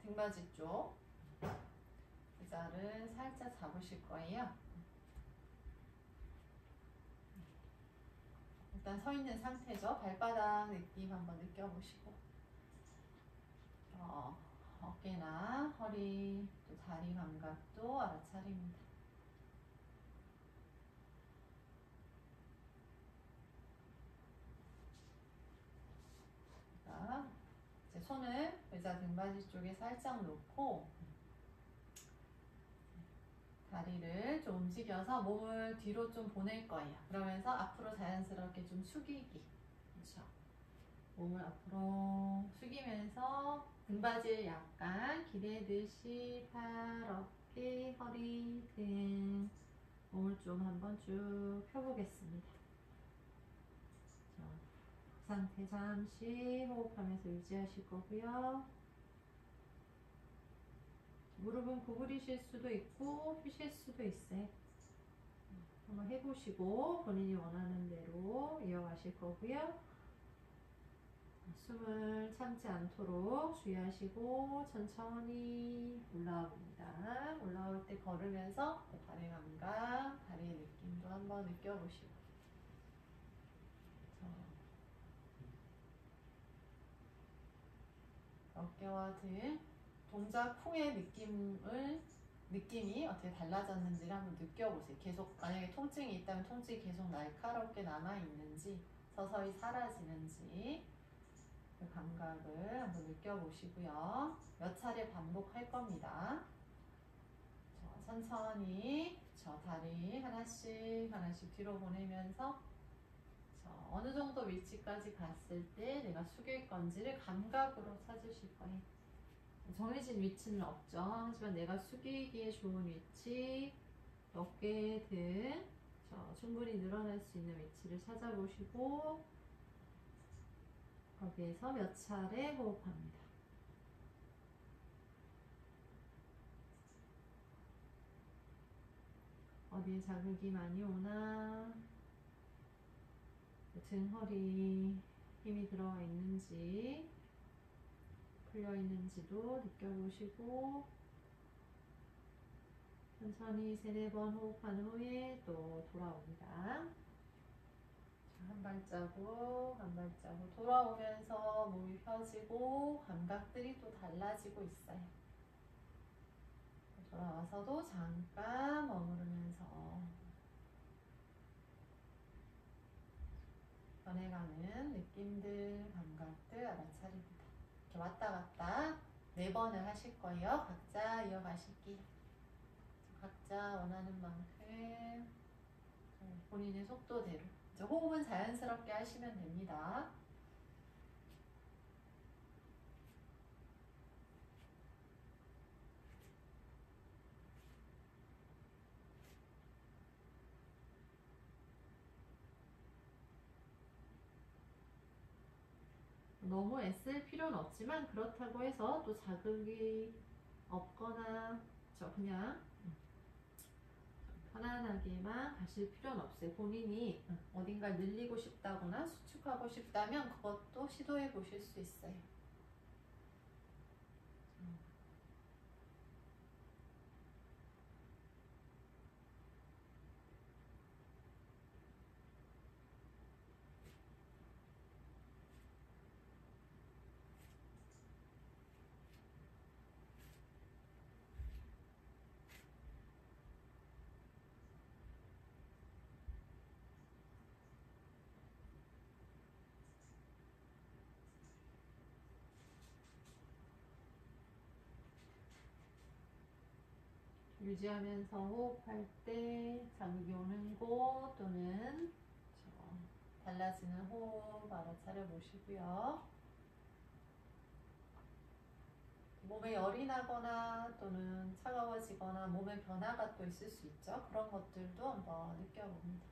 등받이 쪽 의자를 살짝 잡으실 거예요. 일단 서 있는 상태죠. 발바닥 느낌 한번 느껴보시고 어깨나 허리 또 다리 감각도 알아차립니다. 자, 이제 손을 의자 등받이 쪽에 살짝 놓고 다리를 좀 움직여서 몸을 뒤로 좀 보낼 거예요. 그러면서 앞으로 자연스럽게 좀 숙이기. 그렇죠. 몸을 앞으로 숙이면서 등받이를 약간 기대듯이 팔, 어깨, 허리 등 몸을 좀 한번 쭉 펴보겠습니다. 자, 그 상태 잠시 호흡하면서 유지하실 거고요. 무릎은 구부리실 수도 있고 펴실 수도 있어요. 한번 해보시고 본인이 원하는 대로 이어가실 거고요. 숨을 참지 않도록 주의하시고 천천히 올라옵니다. 올라올 때 걸으면서 발의 감각, 다리의 느낌도 한번 느껴보시고 어깨와 등 동작 후의 느낌이 어떻게 달라졌는지를 한번 느껴보세요. 계속 만약에 통증이 있다면 통증이 계속 날카롭게 남아있는지 서서히 사라지는지 그 감각을 한번 느껴보시고요. 몇 차례 반복할 겁니다. 천천히 다리 하나씩 하나씩 뒤로 보내면서 어느 정도 위치까지 갔을 때 내가 숙일 건지를 감각으로 찾으실 거예요. 정해진 위치는 없죠. 하지만 내가 숙이기에 좋은 위치, 어깨 등 충분히 늘어날 수 있는 위치를 찾아보시고 거기에서 몇 차례 호흡합니다. 어디에 자극이 많이 오나, 등, 허리 힘이 들어가 있는지 풀려 있는지도 느껴보시고 천천히 3-4번 호흡한 후에 또 돌아옵니다. 한 발자국 한 발자국 돌아오면서 몸이 펴지고 감각들이 또 달라지고 있어요. 돌아와서도 잠깐 머무르면서 변해가는 느낌들, 감각들 알아차립니다. 이렇게 왔다 갔다 4번을 하실 거예요. 각자 이어가실게요. 각자 원하는 만큼 본인의 속도대로 이제 호흡은 자연스럽게 하시면 됩니다. 너무 애쓸 필요는 없지만 그렇다고 해서 또 자극이 없거나 그냥 편안하게만 가실 필요는 없어요. 본인이 어딘가 늘리고 싶다거나 수축하고 싶다면 그것도 시도해 보실 수 있어요. 유지하면서 호흡할 때 자극이 오는 곳 또는 달라지는 호흡 알아차려 보시고요. 몸에 열이 나거나 또는 차가워지거나 몸의 변화가 또 있을 수 있죠. 그런 것들도 한번 느껴봅니다.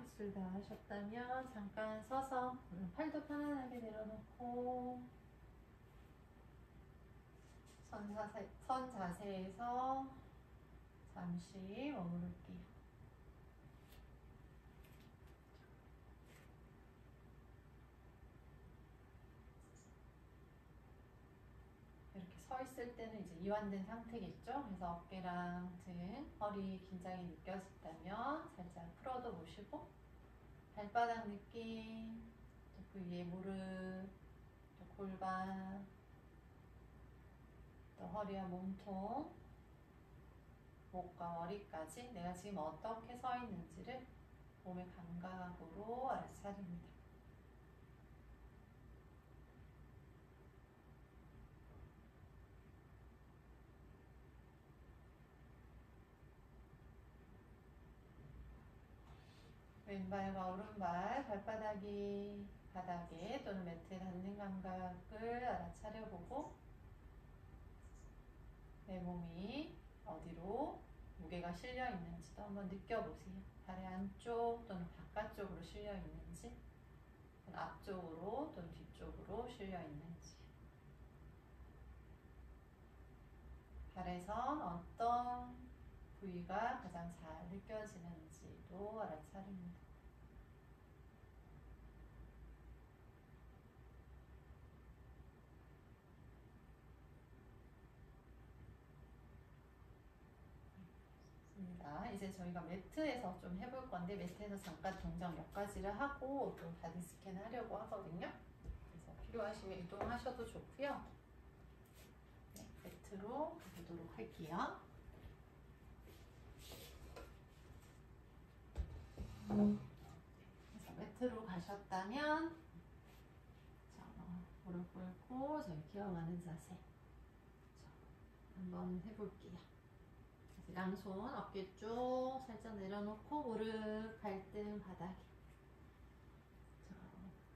입술 다 하셨다면 잠깐 서서 팔도 편안하게 내려놓고 선 자세에서 잠시 머무를게요. 이렇게 서 있을 때는 이제 이완된 상태겠죠? 그래서 어깨랑 등, 허리 긴장이 느껴진다면 살짝 풀어도 보시고 발바닥 느낌, 또 그 위에 무릎, 또 골반, 또 허리와 몸통, 목과 머리까지 내가 지금 어떻게 서 있는지를 몸의 감각으로 알아차립니다. 왼발과 오른발 발바닥이 바닥에 또는 매트에 닿는 감각을 알아차려보고 내 몸이 어디로 무게가 실려 있는지도 한번 느껴보세요. 발의 안쪽 또는 바깥쪽으로 실려 있는지, 또는 앞쪽으로 또는 뒤쪽으로 실려 있는지, 발에선 어떤 부위가 가장 잘 느껴지는지도 알아차립니다. 이제 저희가 매트에서 좀 해볼 건데 매트에서 잠깐 동작 몇 가지를 하고 또 바디 스캔 하려고 하거든요. 그래서 필요하시면 이동하셔도 좋고요. 네, 매트로 가보도록 할게요. 그래서 매트로 가셨다면 자, 무릎 꿇고 저희 기어가는 자세 한번 해볼게요. 양손 어깨 쭉 살짝 내려놓고 무릎 발등 바닥에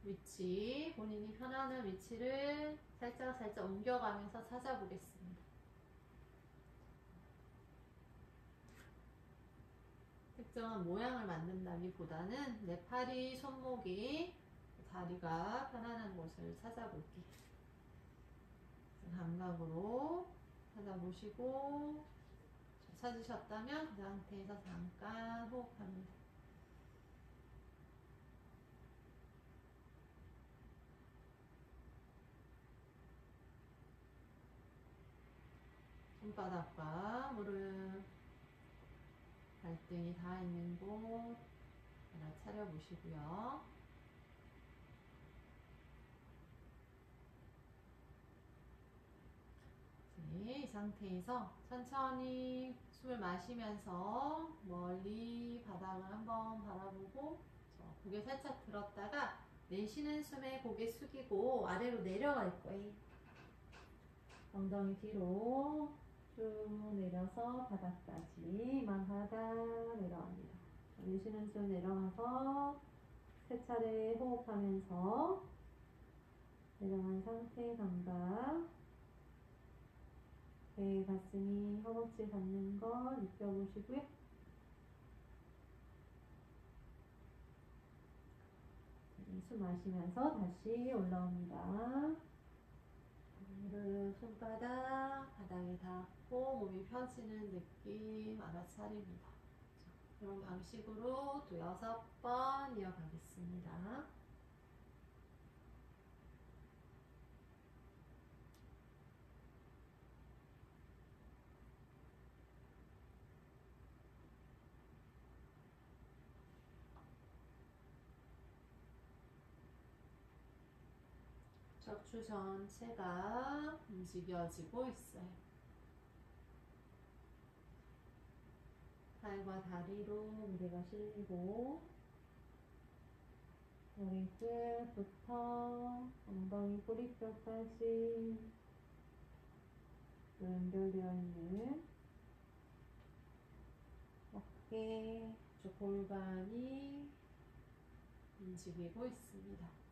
위치 본인이 편안한 위치를 살짝 옮겨가면서 찾아보겠습니다. 특정한 모양을 만든다기보다는 내 팔이 손목이 다리가 편안한 곳을 찾아볼게요. 감각으로 찾아보시고 찾으셨다면 그 상태에서 잠깐 호흡합니다. 손바닥과 무릎, 발등이 닿아 있는 곳 알아차려 보시고요. 네, 이 상태에서 천천히 숨을 마시면서 멀리 바닥을 한번 바라보고 고개 살짝 들었다가 내쉬는 숨에 고개 숙이고 아래로 내려갈 거예요. 엉덩이 뒤로 쭉 내려서 바닥까지 바닥 내려갑니다. 내쉬는 숨 내려가서 세 차례 호흡하면서 내려간 상태 감각, 배, 가슴이 허벅지 닿는 거 느껴보시고요. 숨 마시면서 다시 올라옵니다. 무릎, 손바닥 바닥에 닿고 몸이 펴지는 느낌 알아차립니다. 이런 방식으로 또 6번 이어가겠습니다. 척추 전체가 움직여지고 있어요. 팔과 다리로 무게가 실리고 머리끝부터 엉덩이 꼬리뼈까지 연결되어 있는 어깨, 골반이 움직이고 있습니다.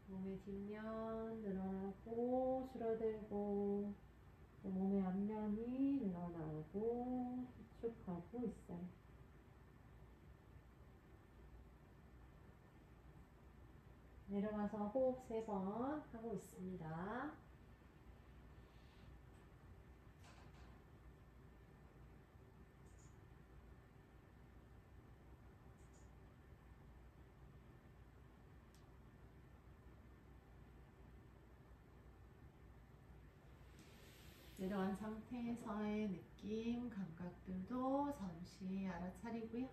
몸의 뒷면 늘어나고 줄어들고 또 몸의 앞면이 늘어나고 쭉 가고 있어요. 내려가서 호흡 3번 하고 있습니다. 내려간 상태에서의 느낌, 감각들도 잠시 알아차리고요.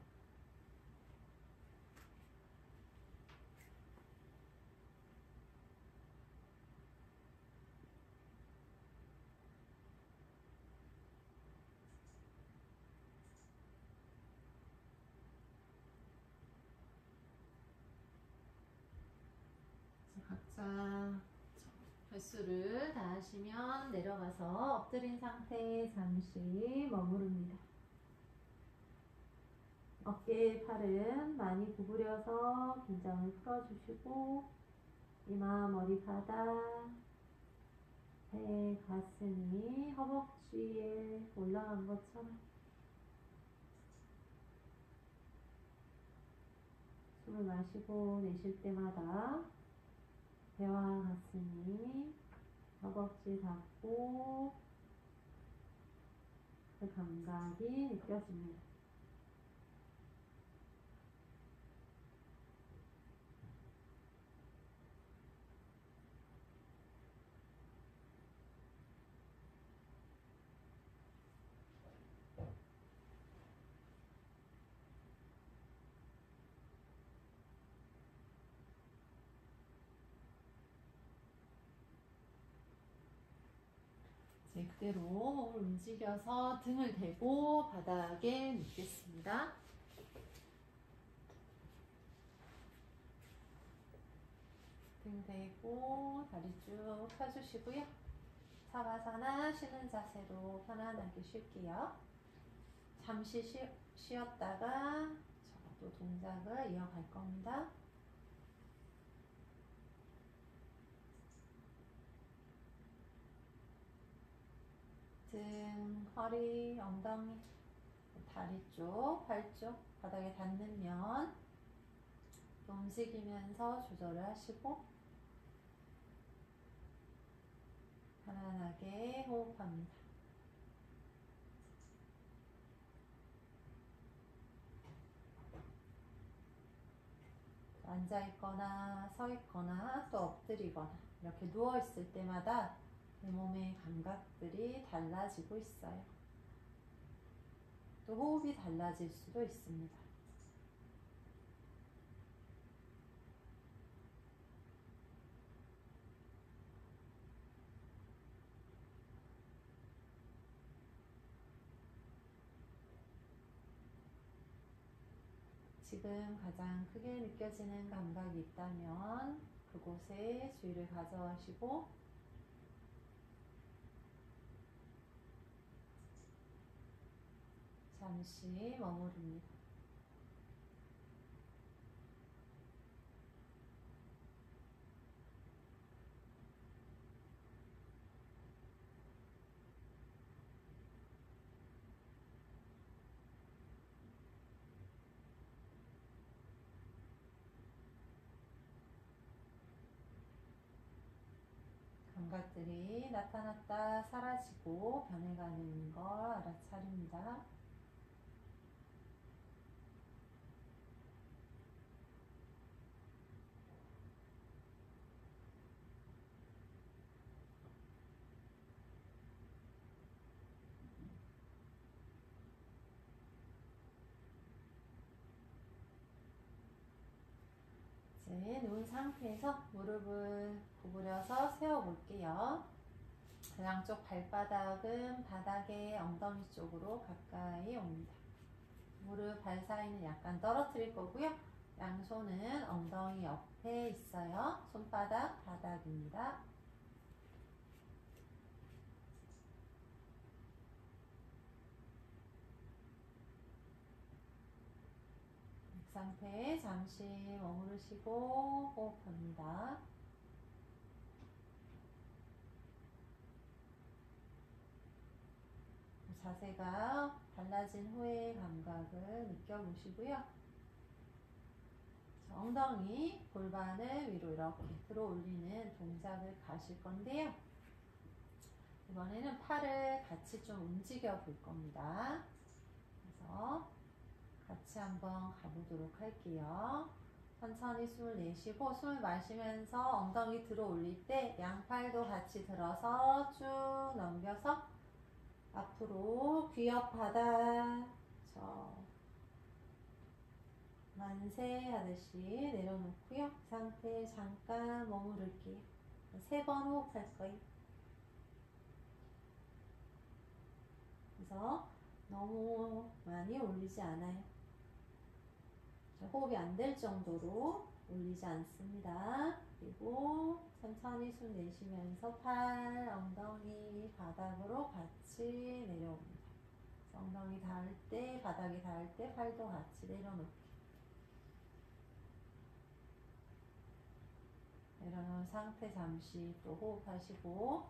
각자 횟수를 다 하시면 내려가서 엎드린 상태에 잠시 머무릅니다. 어깨 팔은 많이 구부려서 긴장을 풀어주시고 이마, 머리 바닥, 배, 가슴이 허벅지에 올라간 것처럼 숨을 마시고 내쉴 때마다 배와 가슴이 허벅지 닿고 그 감각이 느껴집니다. 그대로 몸을 움직여서 등을 대고 바닥에 눕겠습니다. 등 대고 다리 쭉 펴주시고요. 사바사나 쉬는 자세로 편안하게 쉴게요. 잠시 쉬었다가 또 동작을 이어갈 겁니다. 등, 허리, 엉덩이, 다리 쪽, 발 쪽 바닥에 닿는 면 움직이면서 조절을 하시고 편안하게 호흡합니다. 앉아있거나 서있거나 또 엎드리거나 이렇게 누워있을 때마다 내 몸의 감각들이 달라지고 있어요. 또 호흡이 달라질 수도 있습니다. 지금 가장 크게 느껴지는 감각이 있다면 그곳에 주의를 가져가시고 잠시 머무릅니다. 감각들이 나타났다 사라지고 변해가는 걸 알아차립니다. 이제 누운 상태에서 무릎을 구부려서 세워볼게요. 양쪽 발바닥은 바닥에 엉덩이 쪽으로 가까이 옵니다. 무릎 발 사이는 약간 떨어뜨릴 거고요. 양손은 엉덩이 옆에 있어요. 손바닥 바닥입니다. 이 상태에 잠시 머무르시고 호흡합니다. 자세가 달라진 후의 감각을 느껴보시고요. 엉덩이, 골반을 위로 이렇게 들어 올리는 동작을 가실 건데요. 이번에는 팔을 같이 좀 움직여 볼 겁니다. 그래서 같이 한번 가보도록 할게요. 천천히 숨을 내쉬고 숨을 마시면서 엉덩이 들어 올릴 때 양팔도 같이 들어서 쭉 넘겨서 앞으로 귀 옆 바닥 만세 하듯이 내려놓고요. 그 상태에 잠깐 머무를게요. 3번 호흡할 거예요. 그래서 너무 많이 올리지 않아요. 호흡이 안 될 정도로 올리지 않습니다. 그리고 천천히 숨 내쉬면서 팔, 엉덩이 바닥으로 같이 내려옵니다. 엉덩이 닿을 때, 바닥에 닿을 때 팔도 같이 내려놓고 내려놓은 상태 잠시 또 호흡하시고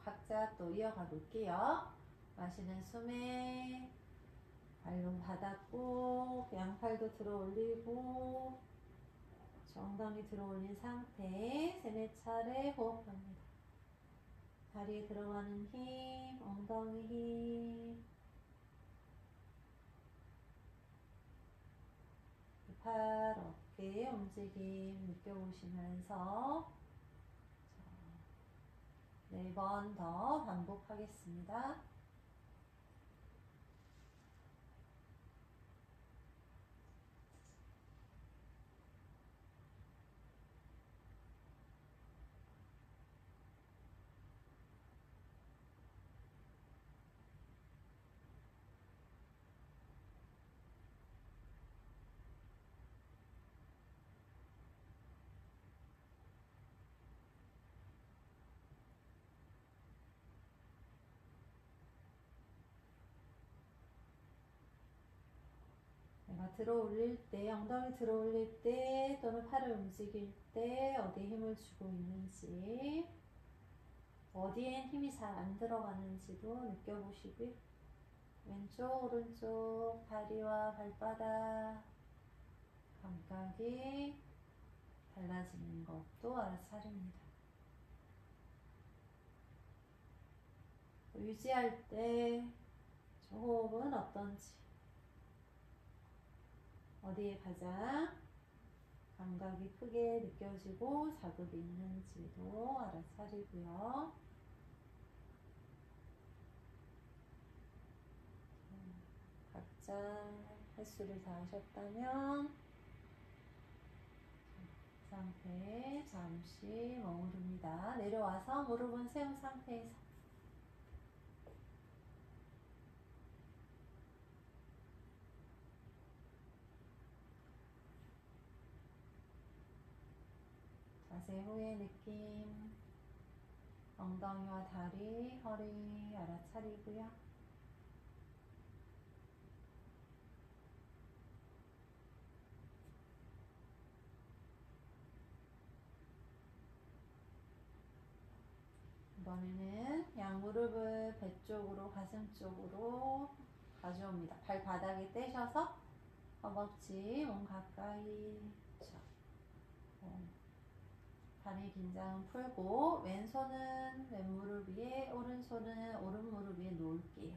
각자 또 이어가 볼게요. 마시는 숨에 발로 바닥 꾹 양팔도 들어 올리고 엉덩이 들어 올린 상태 3-4차례 호흡합니다. 다리에 들어가는 힘, 엉덩이 힘, 팔, 어깨 움직임 느껴보시면서 4번 더 반복하겠습니다. 내가 들어 올릴 때, 엉덩이 들어 올릴 때 또는 팔을 움직일 때 어디에 힘을 주고 있는지, 어디엔 힘이 잘 안 들어가는지도 느껴보시고요. 왼쪽, 오른쪽 다리와 발바닥 감각이 달라지는 것도 알아차립니다. 유지할 때 저 호흡은 어떤지, 어디에 가장 감각이 크게 느껴지고 자극이 있는지도 알아차리고요. 각자 횟수를 다 하셨다면 그 상태에 잠시 머무릅니다. 내려와서 무릎은 세운 상태에서 자세 후의 느낌, 엉덩이와 다리, 허리 알아차리고요. 이번에는 양무릎을 배 쪽으로, 가슴 쪽으로 가져옵니다. 발바닥에 떼셔서 허벅지, 몸 가까이 다리 긴장 풀고 왼손은 왼무릎 위에, 오른손은 오른무릎 위에 놓을게요.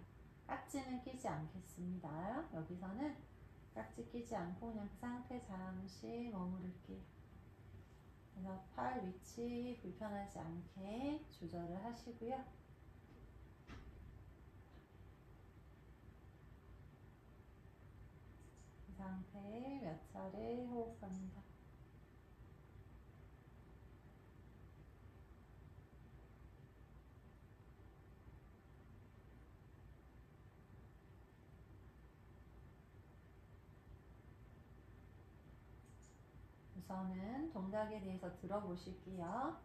깍지는 끼지 않겠습니다. 여기서는 깍지 끼지 않고 그냥 그 상태 잠시 머무를게요. 그래서 팔 위치 불편하지 않게 조절을 하시고요. 이 상태에 몇 차례 호흡합니다. 우선은 동작에 대해서 들어보실게요.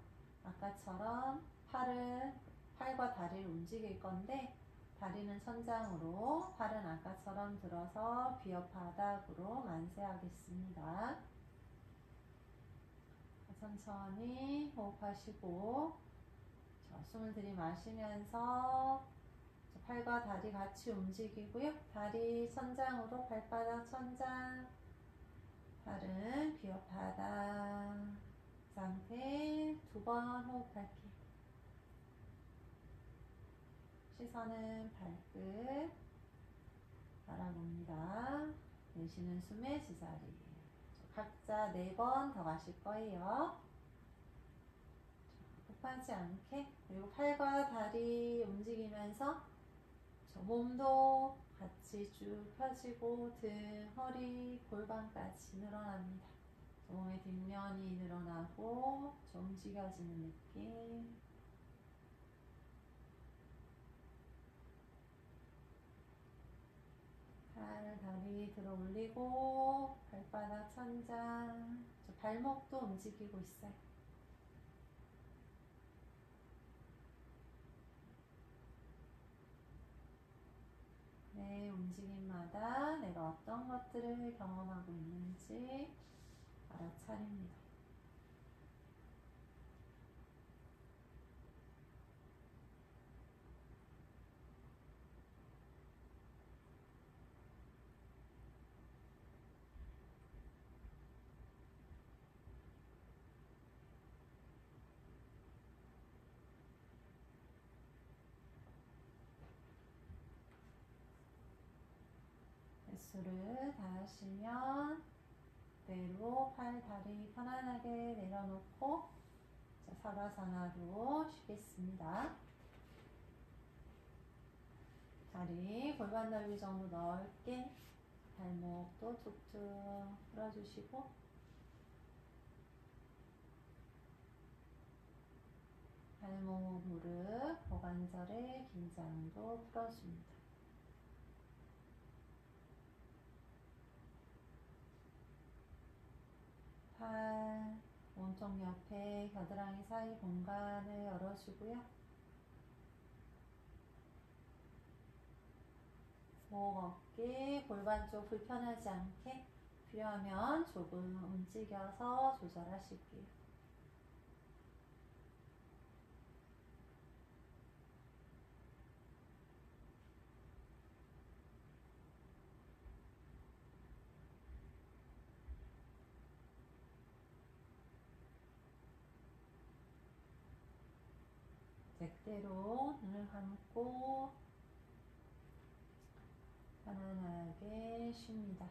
아까처럼 팔과 다리를 움직일 건데 다리는 천장으로, 팔은 아까처럼 들어서 귀 옆 바닥으로 만세하겠습니다. 천천히 호흡하시고 숨을 들이마시면서 팔과 다리 같이 움직이고요. 다리 천장으로 발바닥 천장, 발은 비어 바닥 상태. 2번 호흡할게요. 시선은 발끝 바라봅니다. 내쉬는 숨의 제자리. 각자 4번 더 가실 거예요. 급하지 않게. 그리고 팔과 다리 움직이면서 저 몸도 같이 쭉 펴지고 등, 허리, 골반까지 늘어납니다. 몸의 뒷면이 늘어나고 좀 움직여지는 느낌. 팔, 다리 들어 올리고 발바닥 천장, 저 발목도 움직이고 있어요. 네, 움직임마다 내가 어떤 것들을 경험하고 있는지 알아차립니다. 배수를 다 하시면 그대로 팔, 다리 편안하게 내려놓고 사바사나로 쉬겠습니다. 다리 골반 넓이 정도 넓게, 발목도 툭툭 풀어주시고 발목, 무릎, 고관절의 긴장도 풀어줍니다. 팔, 몸통 옆에 겨드랑이 사이 공간을 열어주고요. 목, 어깨, 골반 쪽 불편하지 않게 필요하면 조금 움직여서 조절하실게요. 그대로 눈을 감고 편안하게 쉽니다.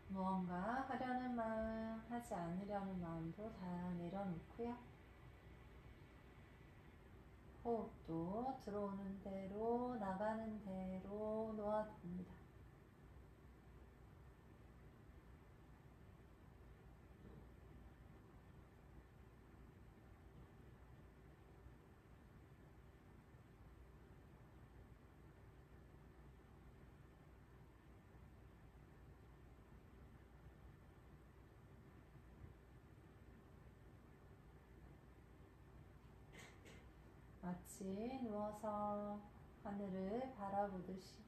무언가 하려는 마음, 하지 않으려는 마음도 다 내려놓고요. 호흡도 들어오는 대로 나가는 대로 놓아둡니다. 마치 누워서 하늘을 바라보듯이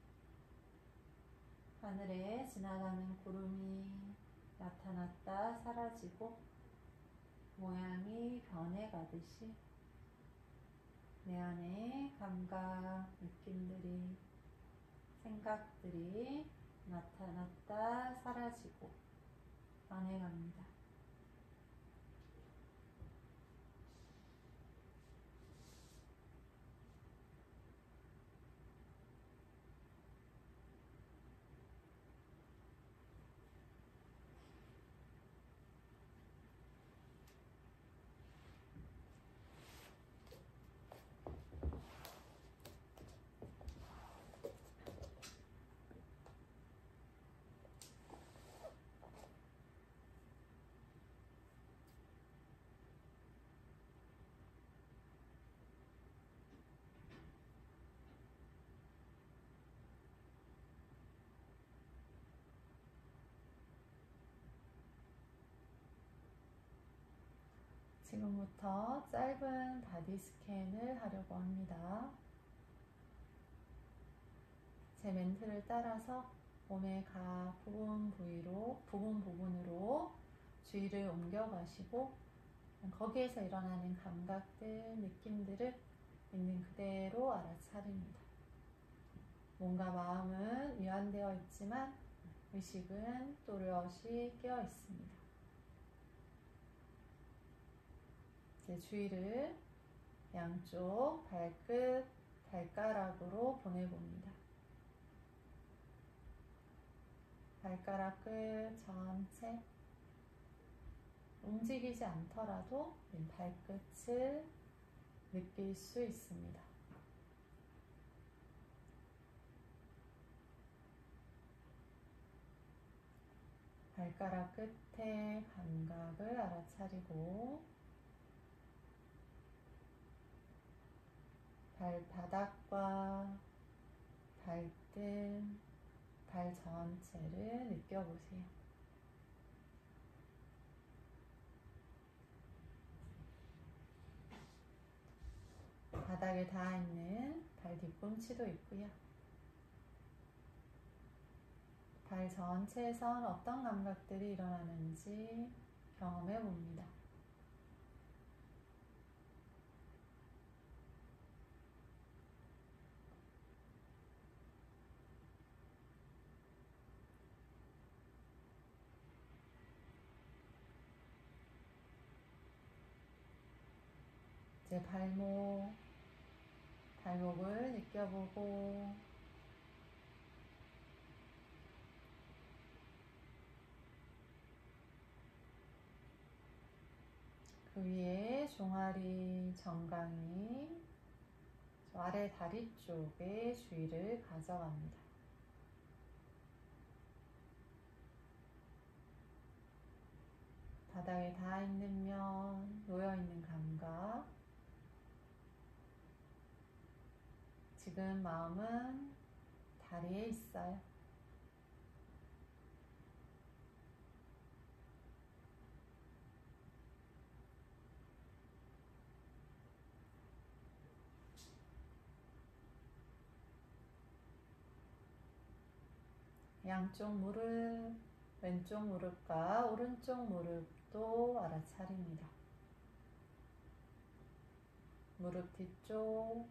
하늘에 지나가는 구름이 나타났다 사라지고 모양이 변해가듯이 내 안에 감각, 느낌들이, 생각들이 나타났다 사라지고 변해갑니다. 지금부터 짧은 바디 스캔을 하려고 합니다. 제 멘트를 따라서 몸의 각 부분으로 주의를 옮겨가시고 거기에서 일어나는 감각들, 느낌들을 있는 그대로 알아차립니다. 몸과 마음은 이완되어 있지만 의식은 또렷이 깨어 있습니다. 이제 주의를 양쪽 발끝, 발가락으로 보내봅니다. 발가락 끝 전체 움직이지 않더라도 발끝을 느낄 수 있습니다. 발가락 끝에 감각을 알아차리고 발바닥과 발등, 발 전체를 느껴보세요. 바닥에 닿아있는 발 뒤꿈치도 있고요. 발 전체에선 어떤 감각들이 일어나는지 경험해 봅니다. 이제 발목을 느껴보고 그 위에 종아리, 정강이, 저 아래 다리 쪽에 주의를 가져갑니다. 바닥에 닿아있는 면, 놓여있는 감각. 지금 마음은 다리에 있어요. 양쪽 무릎, 왼쪽 무릎과 오른쪽 무릎도 알아차립니다. 무릎 뒤쪽,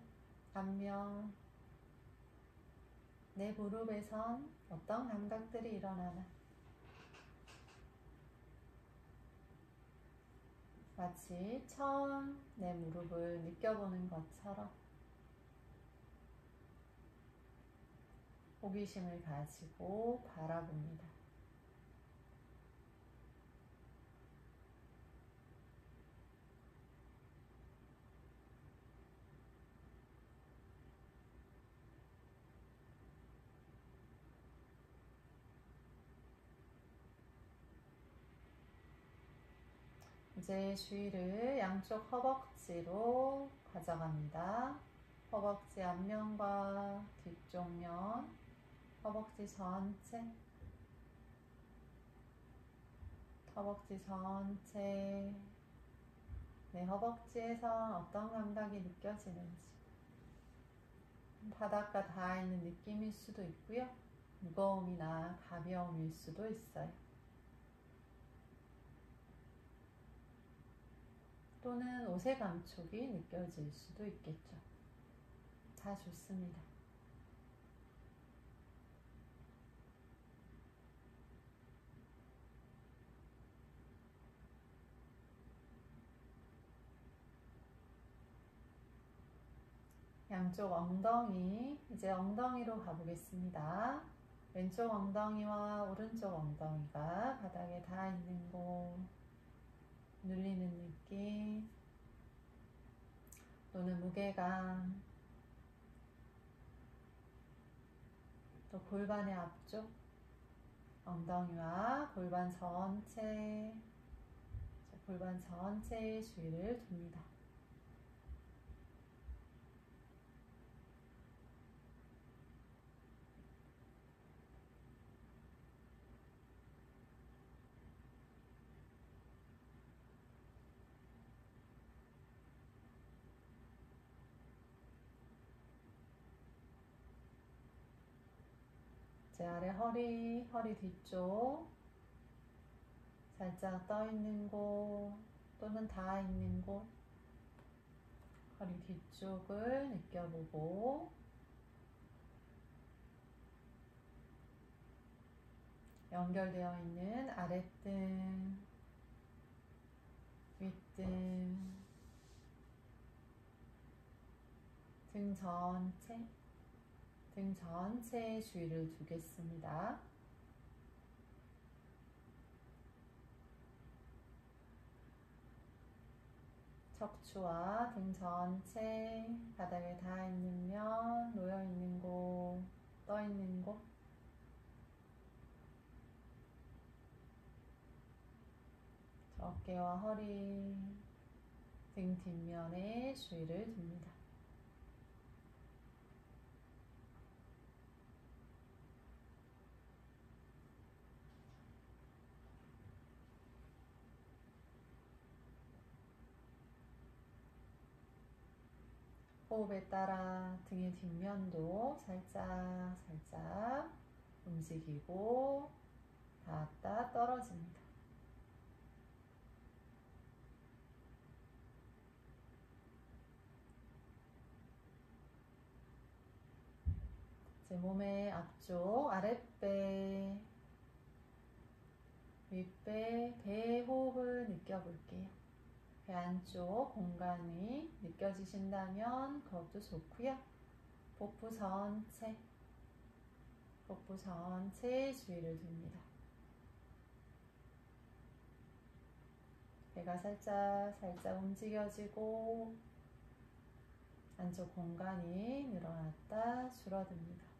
앞면, 내 무릎에선 어떤 감각들이 일어나나 마치 처음 내 무릎을 느껴보는 것처럼 호기심을 가지고 바라봅니다. 이제 주의를 양쪽 허벅지로 가져갑니다. 허벅지 앞면과 뒤쪽 면, 허벅지 전체, 허벅지 전체, 내 허벅지에서 어떤 감각이 느껴지는지, 바닥과 닿아있는 느낌일 수도 있고요. 무거움이나 가벼움일 수도 있어요. 또는 옷의 감촉이 느껴질 수도 있겠죠. 다 좋습니다. 양쪽 엉덩이, 이제 엉덩이로 가보겠습니다. 왼쪽 엉덩이와 오른쪽 엉덩이가 바닥에 닿아있는 곳, 눌리는 느낌, 또는 무게감, 또 골반의 앞쪽, 엉덩이와 골반 전체, 골반 전체에 주의를 둡니다. 제 아래 허리 뒤쪽 살짝 떠있는 곳, 또는 닿아 있는 곳, 허리 뒤쪽을 느껴보고 연결되어 있는 아랫등, 윗등, 등 전체에 주의를 두겠습니다. 척추와 등 전체, 바닥에 닿아 있는 면, 놓여 있는 곳, 떠 있는 곳, 어깨와 허리, 등 뒷면에 주의를 둡니다. 호흡에 따라 등의 뒷면도 살짝 움직이고 닿았다 떨어집니다. 제 몸의 앞쪽 아랫배, 윗배, 배 호흡을 느껴볼게요. 배 안쪽 공간이 느껴지신다면 그것도 좋고요. 복부 전체에 주의를 둡니다. 배가 살짝 움직여지고 안쪽 공간이 늘어났다 줄어듭니다.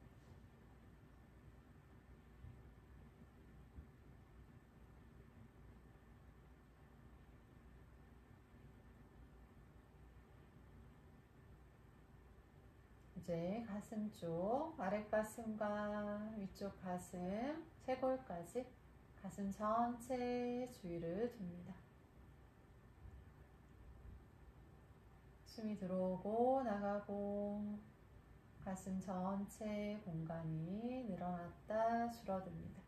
이제 가슴 쪽, 아랫가슴과 위쪽 가슴, 쇄골까지 가슴 전체에 주의를 둡니다. 숨이 들어오고 나가고 가슴 전체 공간이 늘어났다 줄어듭니다.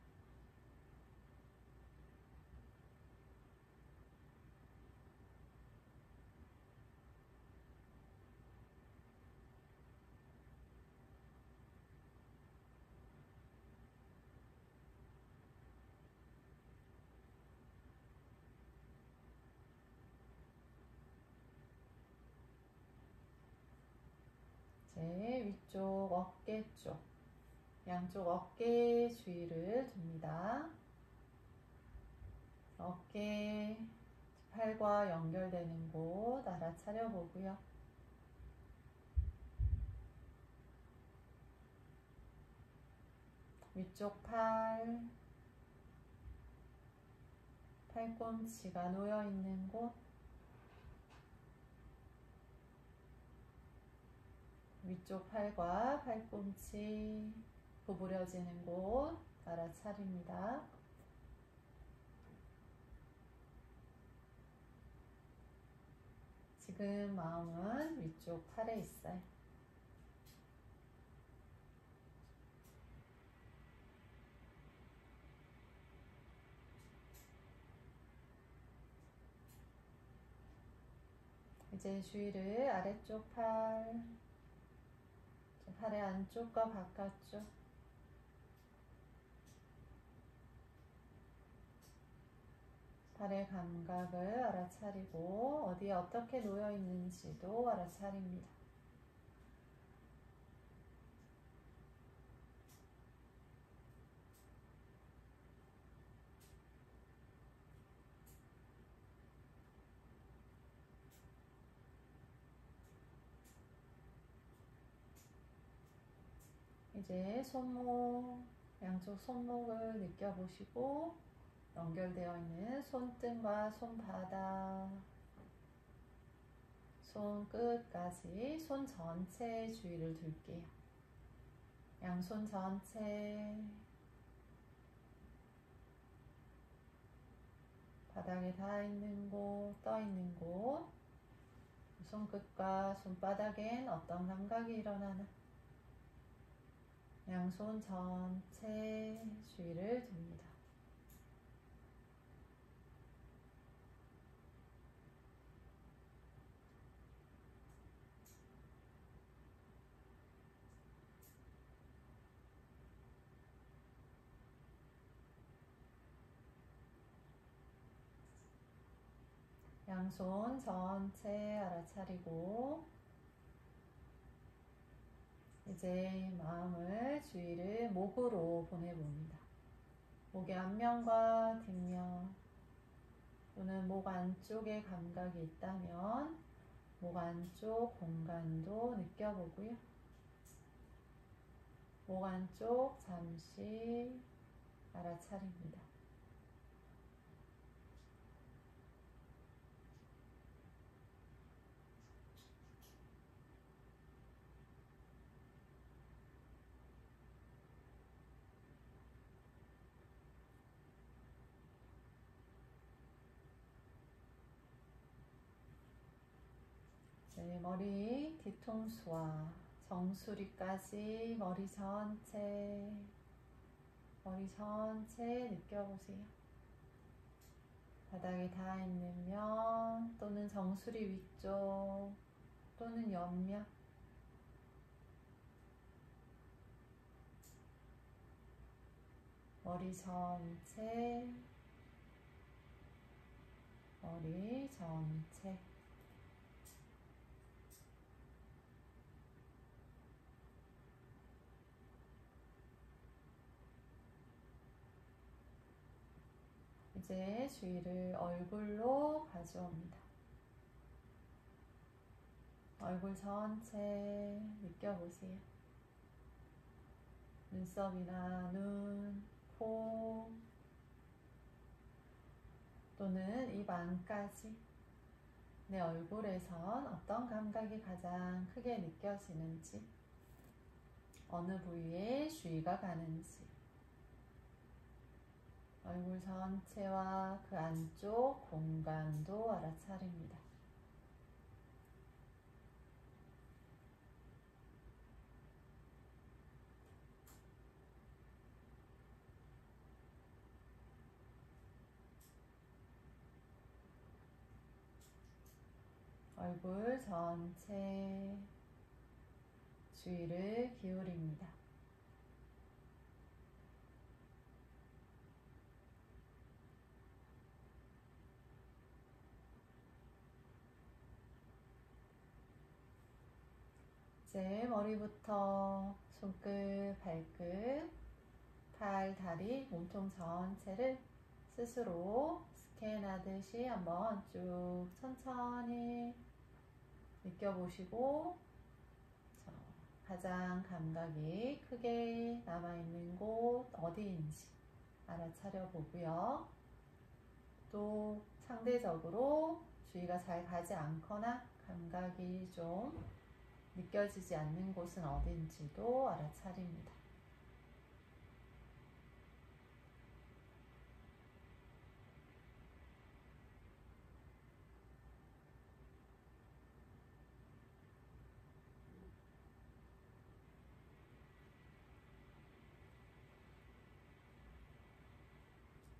이제 위쪽 어깨 쪽, 양쪽 어깨에 주의를 둡니다. 어깨, 팔과 연결되는 곳 알아차려 보고요. 위쪽 팔꿈치가 놓여 있는 곳, 위쪽 팔과 팔꿈치 구부려지는 곳 알아차립니다. 지금 마음은 위쪽 팔에 있어요. 이제 주의를 아래쪽 팔의 안쪽과 바깥쪽, 팔의 감각을 알아차리고 어디에 어떻게 놓여 있는지도 알아차립니다. 이제 양쪽 손목을 느껴보시고 연결되어 있는 손등과 손바닥, 손끝까지 손 전체에 주의를 둘게요. 양손 전체, 바닥에 닿아 있는 곳, 떠 있는 곳, 손끝과 손바닥엔 어떤 감각이 일어나나 양손 전체 주의를 둡니다. 양손 전체 알아차리고 이제 마음을 주위를 목으로 보내봅니다. 목의 앞면과 뒷면 또는 목 안쪽에 감각이 있다면 목 안쪽 공간도 느껴보고요. 목 안쪽 잠시 알아차립니다. 네, 머리 뒤통수와 정수리까지 머리 전체 느껴보세요. 바닥에 닿아 있는 면 또는 정수리 위쪽 또는 옆면 머리 전체 이제 주의를 얼굴로 가져옵니다. 얼굴 전체 느껴보세요. 눈썹이나 눈, 코 또는 입 안까지 내 얼굴에선 어떤 감각이 가장 크게 느껴지는지, 어느 부위에 주의가 가는지, 얼굴 전체와 그 안쪽 공간도 알아차립니다. 얼굴 전체 주의를 기울입니다. 이제 머리부터 손끝, 발끝, 팔, 다리, 몸통 전체를 스스로 스캔하듯이 한번 쭉 천천히 느껴보시고 가장 감각이 크게 남아있는 곳 어디인지 알아차려 보고요. 또 상대적으로 주의가 잘 가지 않거나 감각이 좀 느껴지지 않는 곳은 어딘지도 알아차립니다.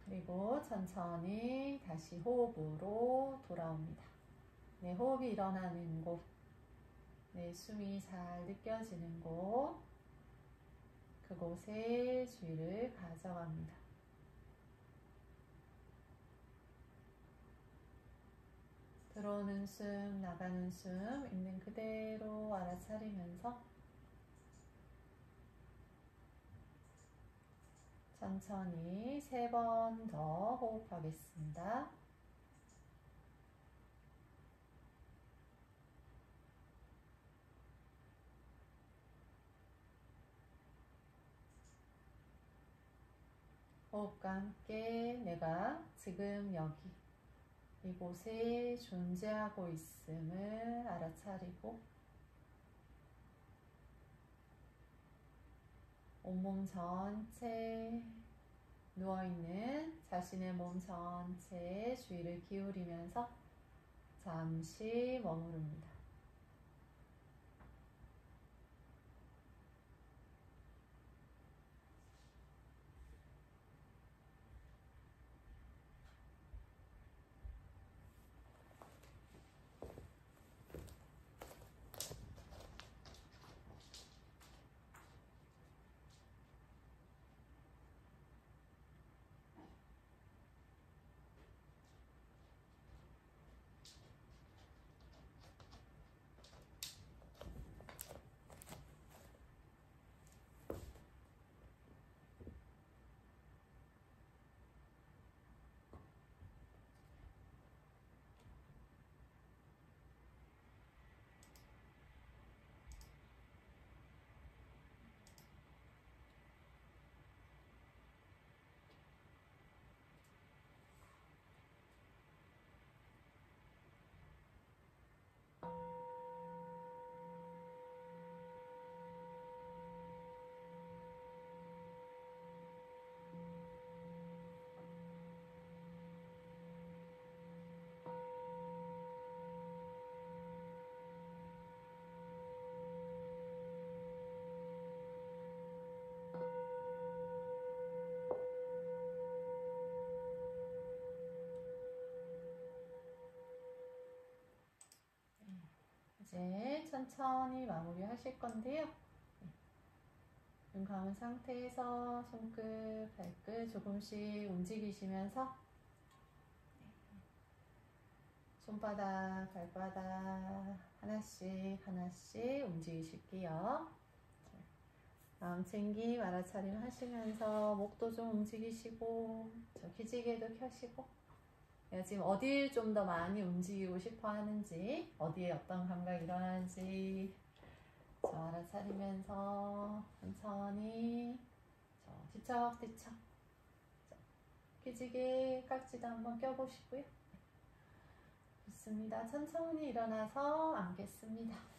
그리고 천천히 다시 호흡으로 돌아옵니다. 내 호흡이 일어나는 곳, 내 숨이 잘 느껴지는 곳, 그곳에 주의를 가져갑니다. 들어오는 숨, 나가는 숨 있는 그대로 알아차리면서 천천히 3번 더 호흡하겠습니다. 호흡과 함께 내가 지금 여기 이곳에 존재하고 있음을 알아차리고 온몸 전체 누워있는 자신의 몸 전체에 주의를 기울이면서 잠시 머무릅니다. 이제 천천히 마무리 하실 건데요. 눈 감은 상태에서 손끝, 발끝 조금씩 움직이시면서 손바닥, 발바닥 하나씩 하나씩 움직이실게요. 마음 챙김, 알아차림 하시면서 목도 좀 움직이시고 저 기지개도 켜시고 내가 지금 어디를 좀 더 많이 움직이고 싶어 하는지 어디에 어떤 감각이 일어나는지 저 알아차리면서 천천히 저 뒤척뒤척 기지개 깍지도 한번 껴보시고요. 좋습니다. 천천히 일어나서 앉겠습니다.